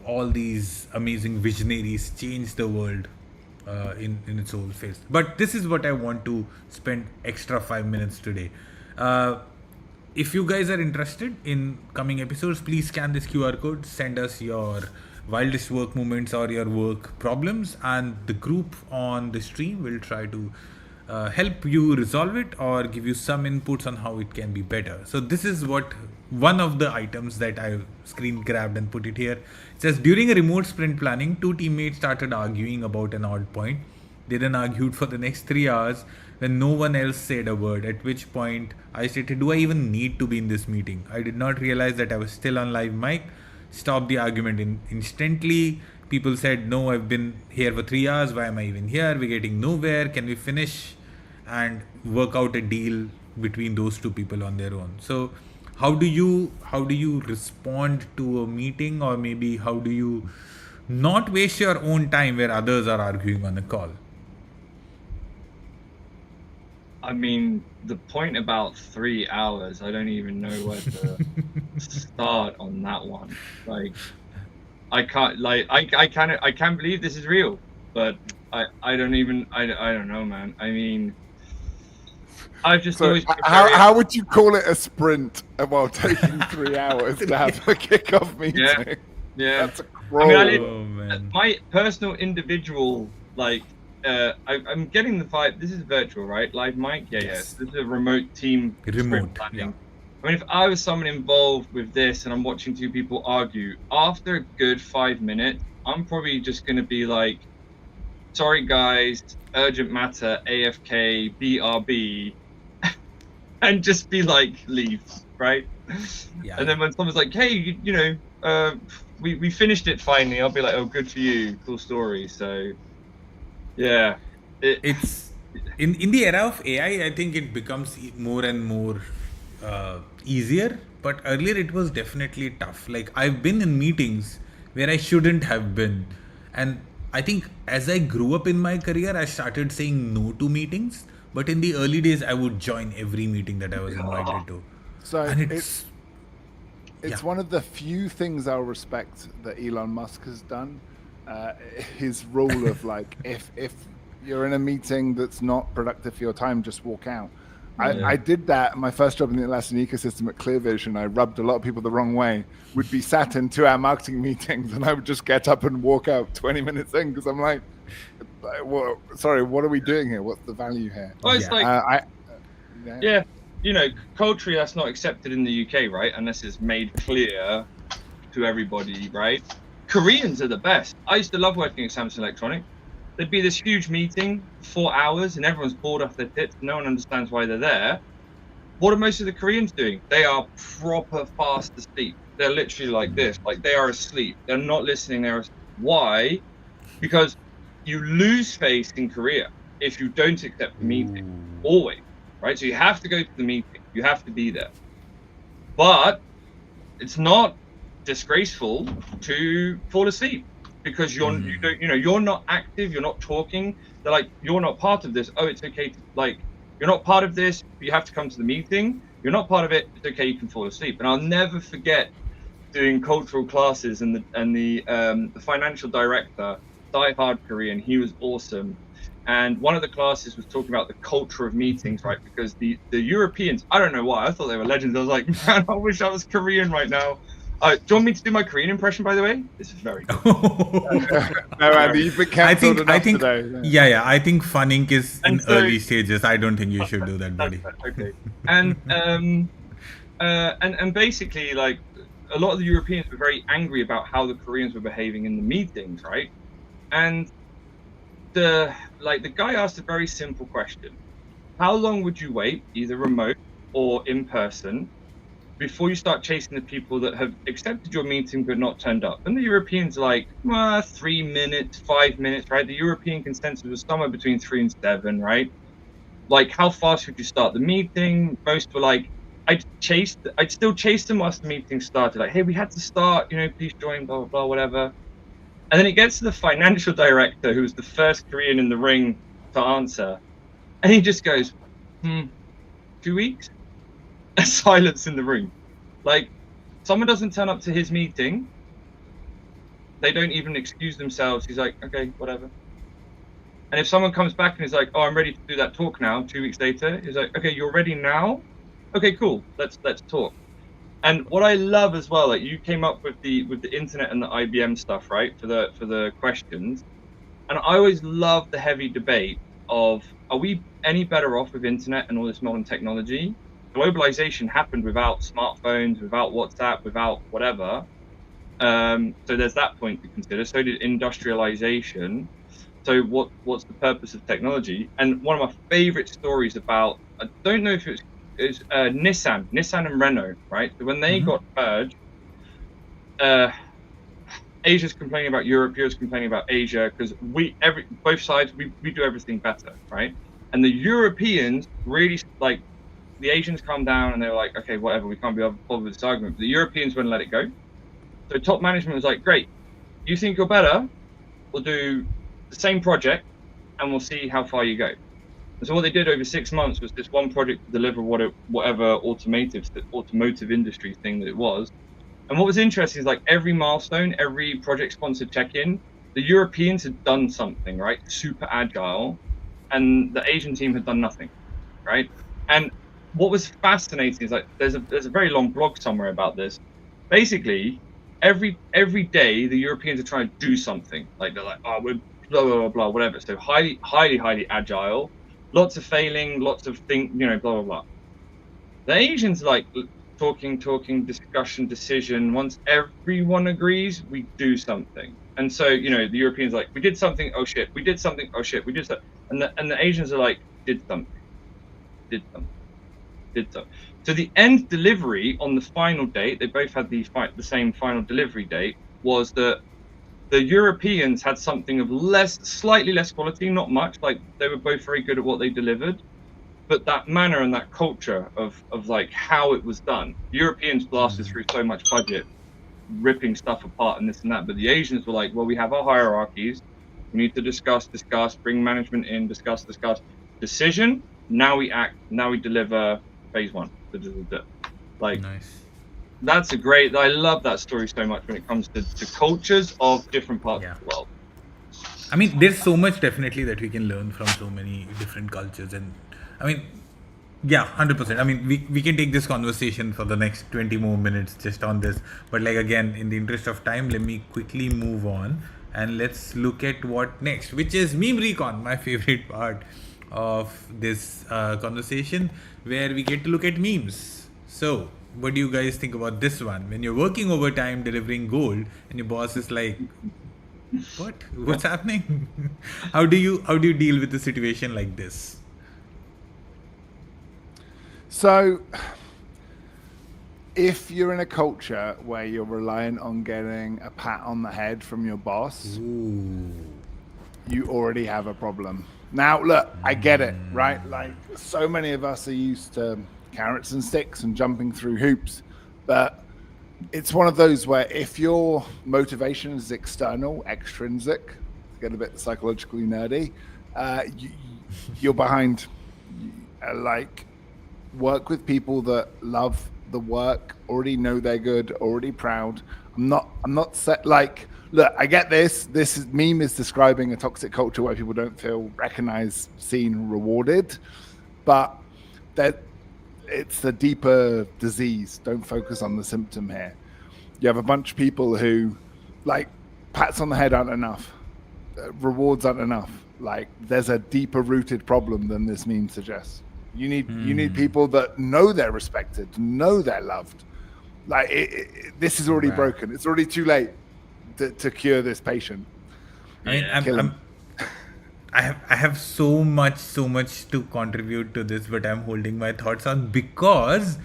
all these amazing visionaries changed the world in its whole face. But this is what I want to spend extra 5 minutes today. If you guys are interested in coming episodes, please scan this QR code, send us your wildest work moments or your work problems, and the group on the stream will try to help you resolve it or give you some inputs on how it can be better. So this is what one of the items that I screen grabbed and put it here. It says, during a remote sprint planning, two teammates started arguing about an odd point. They then argued for the next 3 hours when no one else said a word, at which point I stated, do I even need to be in this meeting? I did not realize that I was still on live mic. Stop the argument instantly. People said, no, I've been here for 3 hours. Why am I even here? We're getting nowhere. Can we finish and work out a deal between those two people on their own? So how do you respond to a meeting, or maybe how do you not waste your own time where others are arguing on a call? I mean, the point about 3 hours, I don't even know where to start on that one. Like, I can't believe this is real, but I don't know, man. I mean, I've just always how would you call it a sprint while taking 3 hours to have a kickoff meeting? Yeah. That's a crawl. I mean, my personal individual, like, I'm getting the vibe. This is virtual, right? Live mic? Yes. This is a remote team. Remote, yeah. I mean, if I was someone involved with this and I'm watching two people argue, after a good 5 minutes, I'm probably just going to be like, sorry guys, urgent matter, AFK, BRB, and just be like, leave, right? Yeah. And then when someone's like, hey, we finished it finally, I'll be like, oh, good for you, cool story. So, yeah. It's in the era of AI, I think it becomes more and more easier, but earlier it was definitely tough. Like, I've been in meetings where I shouldn't have been, and I think as I grew up in my career, I started saying no to meetings. But in the early days, I would join every meeting that I was invited to. So And it's yeah. one of the few things I'll respect that Elon Musk has done. His rule of like, if you're in a meeting that's not productive for your time, just walk out. I did that. My first job in the Atlassian ecosystem at ClearVision, I rubbed a lot of people the wrong way. Would be sat in 2-hour marketing meetings, and I would just get up and walk out 20 minutes in because I'm like, sorry, what are we doing here? What's the value here? Well, it's like, culturally that's not accepted in the UK, right? Unless it's made clear to everybody, right? Koreans are the best. I used to love working at Samsung Electronics. There'd be this huge meeting, 4 hours, and everyone's bored off their tits. No one understands why they're there. What are most of the Koreans doing? They are proper fast asleep. They're literally like this, like they are asleep. They're not listening. Why? Because you lose face in Korea if you don't accept the meeting, always, right? So you have to go to the meeting. You have to be there. But it's not disgraceful to fall asleep. Because you're not active, you're not talking. They're like, you're not part of this. Oh, it's okay to, like, you're not part of this. You have to come to the meeting. You're not part of it. It's okay. You can fall asleep. And I'll never forget doing cultural classes and the financial director, die-hard Korean. He was awesome. And one of the classes was talking about the culture of meetings, right? Because the Europeans, I don't know why, I thought they were legends. I was like, man, I wish I was Korean right now. Do you want me to do my Korean impression, by the way? This is very good. No, Andy, you've been cancelled enough today. Yeah. I think Fun Inc. is in early stages. I don't think you should do that, buddy. Okay. And basically, like, a lot of the Europeans were very angry about how the Koreans were behaving in the meetings, right? And the guy asked a very simple question. How long would you wait, either remote or in person, before you start chasing the people that have accepted your meeting but not turned up? And the Europeans are like, 3 minutes, 5 minutes, right? The European consensus was somewhere between 3 and 7, right? Like, how fast would you start the meeting? Most were like, I'd still chase them whilst the meeting started. Like, hey, we had to start, please join, blah, blah, blah, whatever. And then it gets to the financial director, who was the first Korean in the ring to answer. And he just goes, 2 weeks? A silence in the room. Like, someone doesn't turn up to his meeting. They don't even excuse themselves. He's like, okay, whatever. And if someone comes back and is like, oh, I'm ready to do that talk now, 2 weeks later, he's like, okay, you're ready now? Okay, cool. Let's talk. And what I love as well, like, you came up with the internet and the IBM stuff, right? For the questions. And I always love the heavy debate of, are we any better off with internet and all this modern technology? Globalization happened without smartphones, without WhatsApp, without whatever. So there's that point to consider. So did industrialization. So what's the purpose of technology? And one of my favorite stories about, I don't know if it was Nissan and Renault, right? So when they got merged, Asia's complaining about Europe, Europe's complaining about Asia, because both sides we do everything better, right? And the Europeans really, like, the Asians calmed down and they were like, okay, whatever, we can't be bothered with this argument. But the Europeans wouldn't let it go. So top management was like, great, you think you're better? We'll do the same project and we'll see how far you go. And so what they did over 6 months was this one project to deliver whatever automotive industry thing that it was. And what was interesting is, like, every milestone, every project sponsored check-in, the Europeans had done something, right? Super agile. And the Asian team had done nothing, right? And what was fascinating is, like, there's a very long blog somewhere about this. Basically, every day the Europeans are trying to do something. Like, they're like, oh, we're blah, blah, blah, blah, whatever. So highly, highly, highly agile. Lots of failing, lots of blah, blah, blah. The Asians are like talking, discussion, decision. Once everyone agrees, we do something. And so, the Europeans are like, we did something, oh shit, we did something, oh shit, we did something. And the Asians are like, did something. So the end delivery on the final date, they both had the same final delivery date, was that the Europeans had something of slightly less quality, not much, like they were both very good at what they delivered, but that manner and that culture of like how it was done. Europeans blasted through so much budget, ripping stuff apart and this and that, but the Asians were like, well, we have our hierarchies, we need to discuss, bring management in, discuss, decision, now we act, now we deliver phase 1. Like, nice. That's I love that story so much when it comes to cultures of different parts of the world. I mean, there's so much definitely that we can learn from so many different cultures. And I mean, 100%. I mean, we can take this conversation for the next 20 more minutes just on this. But, like, again, in the interest of time, let me quickly move on and let's look at what next, which is Meme Recon, my favorite part of this conversation, where we get to look at memes. So, what do you guys think about this one? When you're working overtime delivering gold and your boss is like, what's happening? How do you deal with a situation like this? So if you're in a culture where you're reliant on getting a pat on the head from your boss, you already have a problem. Now, look, I get it, right? Like, so many of us are used to carrots and sticks and jumping through hoops, but it's one of those where if your motivation is external, extrinsic, to get a bit psychologically nerdy, you're behind. Like, work with people that love the work, already know they're good, already proud. I'm not set, like, look, I get this. Meme is describing a toxic culture where people don't feel recognized, seen, rewarded, but that it's the deeper disease. Don't focus on the symptom here. You have a bunch of people who, like, pats on the head aren't enough, rewards aren't enough. Like, there's a deeper rooted problem than this meme suggests. You need people that know they're respected, know they're loved. Like, this is already broken. It's already too late to cure this patient. I mean, I have so much to contribute to this, but I'm holding my thoughts on because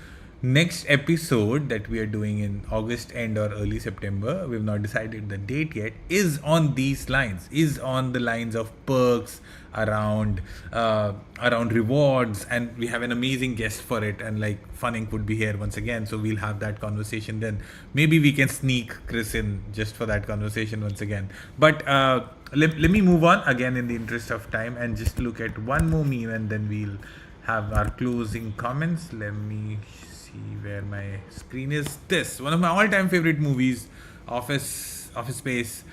next episode that we are doing in August end or early September, we've not decided the date yet, is on these lines, is on the lines of perks around around rewards, and we have an amazing guest for it, and like Funink would be here once again, so we'll have that conversation then. Maybe we can sneak Chris in just for that conversation once again. But let me move on again in the interest of time and just look at one more meme, and then we'll have our closing comments. Let me see where my screen is. This one of my all-time favorite movies, Office Space,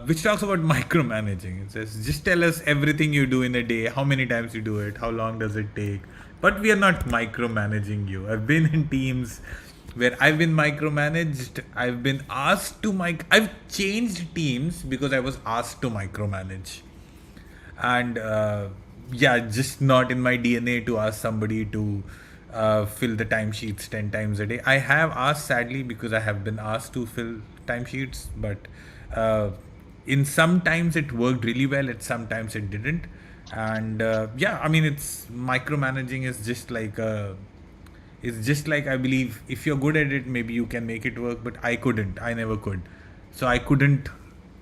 which talks about micromanaging. It says, just tell us everything you do in a day, how many times you do it, how long does it take. But we are not micromanaging you. I've been in teams where I've been micromanaged. I've been asked to I've changed teams because I was asked to micromanage. And yeah, just not in my DNA to ask somebody to fill the timesheets 10 times a day. I have asked, sadly, because I have been asked to fill timesheets, but in some times it worked really well, at sometimes it didn't. And yeah, I mean, it's micromanaging is just like it's just like, I believe if you're good at it, maybe you can make it work, but I couldn't. I never could. So I couldn't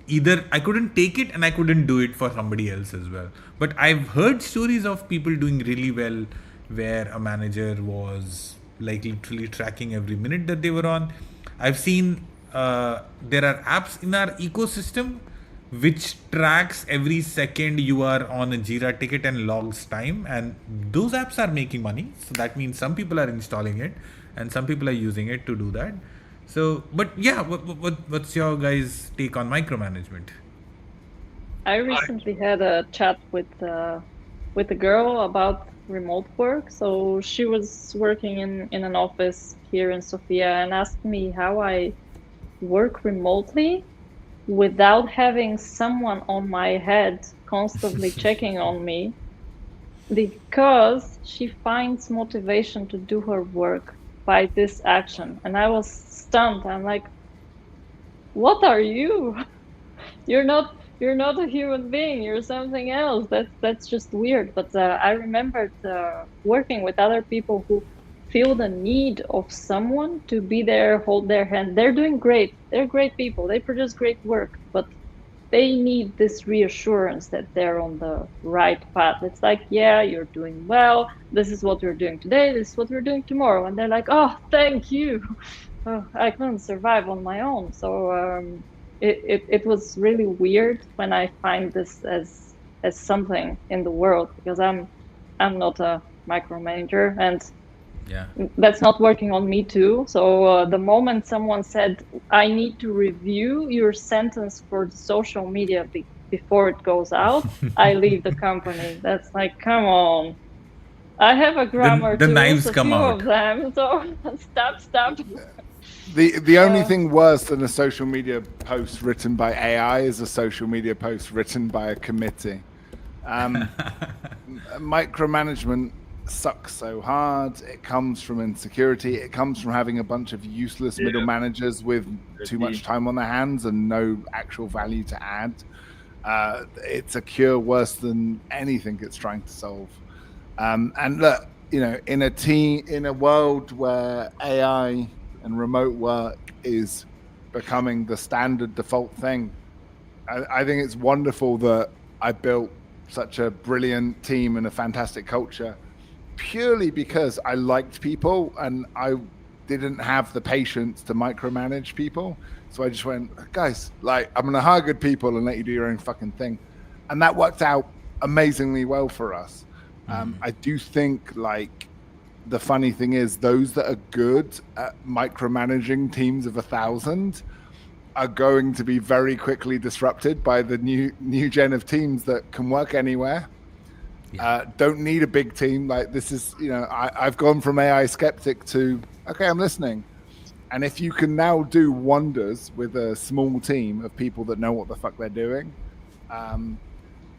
take it, and I couldn't do it for somebody else as well. But I've heard stories of people doing really well where a manager was like literally tracking every minute that they were on. I've seen there are apps in our ecosystem which tracks every second you are on a Jira ticket and logs time, and those apps are making money. So that means some people are installing it and some people are using it to do that. So, but yeah, what's your guys' take on micromanagement? I recently had a chat with a girl about remote work. So she was working in an office here in Sofia and asked me how I work remotely without having someone on my head constantly checking on me, because she finds motivation to do her work by this action. And I was stunned. I'm like, what are you? You're not a human being. You're something else. That's just weird. But I remembered working with other people who feel the need of someone to be there, hold their hand. They're doing great. They're great people. They produce great work, but they need this reassurance that they're on the right path. It's like, yeah, you're doing well. This is what we're doing today. This is what we're doing tomorrow. And they're like, oh, thank you. Oh, I couldn't survive on my own. So it was really weird when I find this as something in the world, because I'm not a micromanager, and yeah, that's not working on me too. So the moment someone said, I need to review your sentence for the social media before it goes out, I leave the company. That's like, come on. I have a grammar the too, knives a come few out. of them. So stop. The only thing worse than a social media post written by AI is a social media post written by a committee. Micromanagement sucks so hard. It comes from insecurity. It comes from having a bunch of useless middle managers with too much time on their hands and no actual value to add. It's a cure worse than anything it's trying to solve. And look, in a world where AI and remote work is becoming the standard default thing, I think it's wonderful that I built such a brilliant team and a fantastic culture purely because I liked people and I didn't have the patience to micromanage people. So I just went, guys, like, I'm going to hire good people and let you do your own fucking thing. And that worked out amazingly well for us. I do think, like, the funny thing is those that are good at micromanaging teams of 1,000 are going to be very quickly disrupted by the new gen of teams that can work anywhere. Don't need a big team. Like, this is, I've gone from AI skeptic to, okay, I'm listening. And if you can now do wonders with a small team of people that know what the fuck they're doing,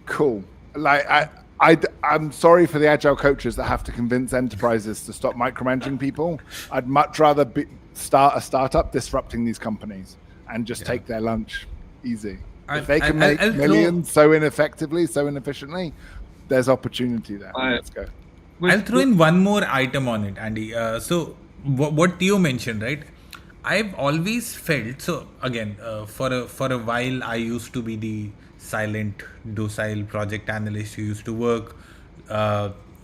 cool. Like, I'm sorry for the agile coaches that have to convince enterprises to stop micromanaging people. I'd much rather start a startup disrupting these companies and just take their lunch easy. If they can make millions so ineffectively, so inefficiently, there's opportunity there. Let's go. I'll throw in one more item on it, Andy. So what Theo mentioned, right? I've always felt so. Again, for a while, I used to be the silent, docile project analyst who used to work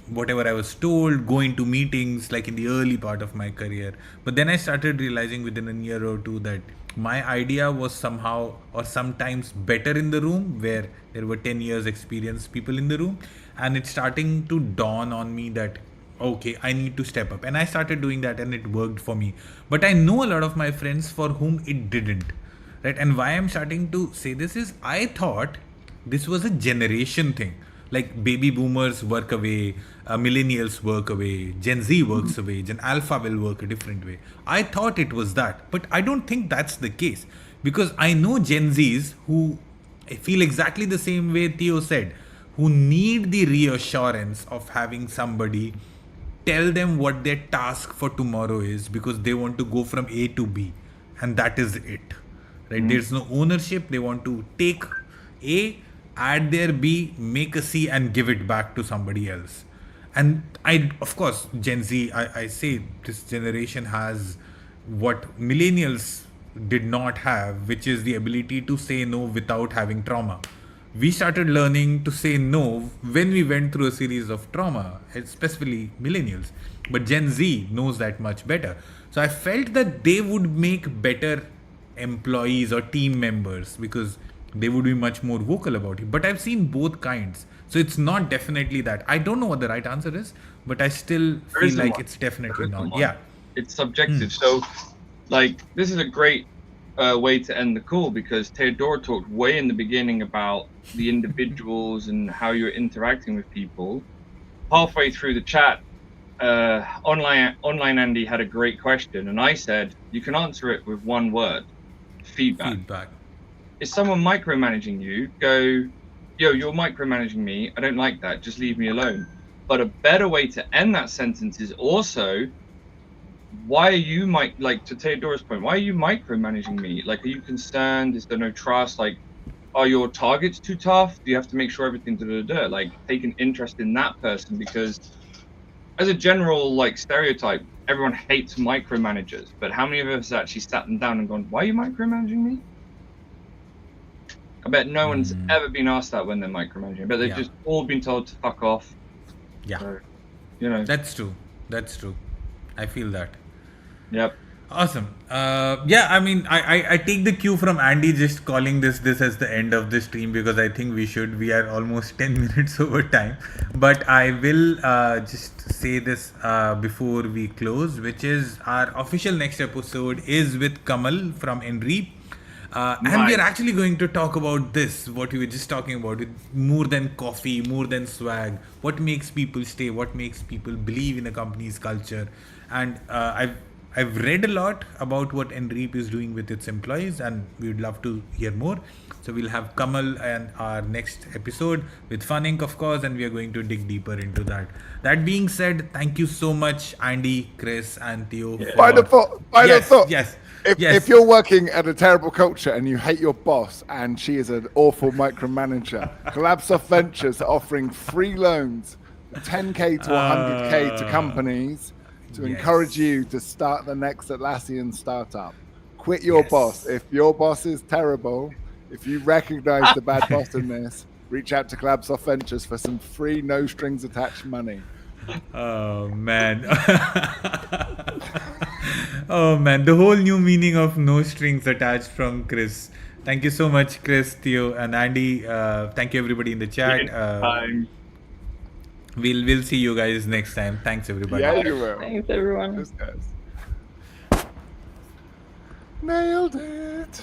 whatever I was told, go into meetings like in the early part of my career. But then I started realizing within a year or two that my idea was somehow or sometimes better in the room where there were 10 years experienced people in the room, and it's starting to dawn on me that okay, I need to step up, and I started doing that and it worked for me. But I know a lot of my friends for whom it didn't, right? And why I'm starting to say this is I thought this was a generation thing, like baby boomers work away, millennials work away, Gen Z works away, Gen Alpha will work a different way. I thought it was that, but I don't think that's the case, because I know Gen Zs who feel exactly the same way Theo said, who need the reassurance of having somebody tell them what their task for tomorrow is, because they want to go from A to B, and that is it, right? There's no ownership. They want to take A, add their B, make a C, and give it back to somebody else. And of course, Gen Z, I say this generation has what millennials did not have, which is the ability to say no without having trauma. We started learning to say no when we went through a series of trauma, especially millennials. But Gen Z knows that much better. So I felt that they would make better employees or team members because they would be much more vocal about it. But I've seen both kinds. So it's not definitely that. I don't know what the right answer is, but I still feel like it's definitely not. Yeah. It's subjective. So, like, this is a great way to end the call, because Theodora talked way in the beginning about the individuals and how you're interacting with people. Halfway through the chat, online Andy had a great question, and I said you can answer it with one word: feedback. Is someone micromanaging you? Go, yo, you're micromanaging me. I don't like that. Just leave me alone. But a better way to end that sentence is also, why are you like to Theodora's point, why are you micromanaging me? Like, are you concerned? Is there no trust? Like, are your targets too tough? Do you have to make sure everything like take an interest in that person? Because as a general like stereotype, everyone hates micromanagers, but how many of us actually sat them down and gone, why are you micromanaging me? I bet no one's ever been asked that when they're micromanaging, but they've just all been told to fuck off. Yeah. So, you know. That's true. I feel that. Yep. Awesome. Yeah, I mean, I take the cue from Andy just calling this as the end of the stream, because I think we are almost 10 minutes over time. But I will just say this before we close, which is our official next episode is with Kamal from Enreap. And we're actually going to talk about this, what we were just talking about, more than coffee, more than swag, what makes people stay, what makes people believe in a company's culture. And I've read a lot about what Enreap is doing with its employees, and we would love to hear more. So we'll have Kamal and our next episode with Fun Inc., of course, and we are going to dig deeper into that. That being said, thank you so much, Andy, Chris, and Theo. Final thought. Yes. If you're working at a terrible culture and you hate your boss and she is an awful micromanager, Collabsoft Ventures are offering free loans, 10k to 100k to companies to encourage you to start the next Atlassian startup. Quit your boss. If your boss is terrible, if you recognize the bad boss in this, reach out to Collabsoft Ventures for some free, no strings attached money. Oh man. Oh man, the whole new meaning of no strings attached from Chris. Thank you so much, Chris, Theo, and Andy. Thank you everybody in the chat. We'll see you guys next time. Thanks everybody. Yeah, you will. Thanks everyone. Nailed it.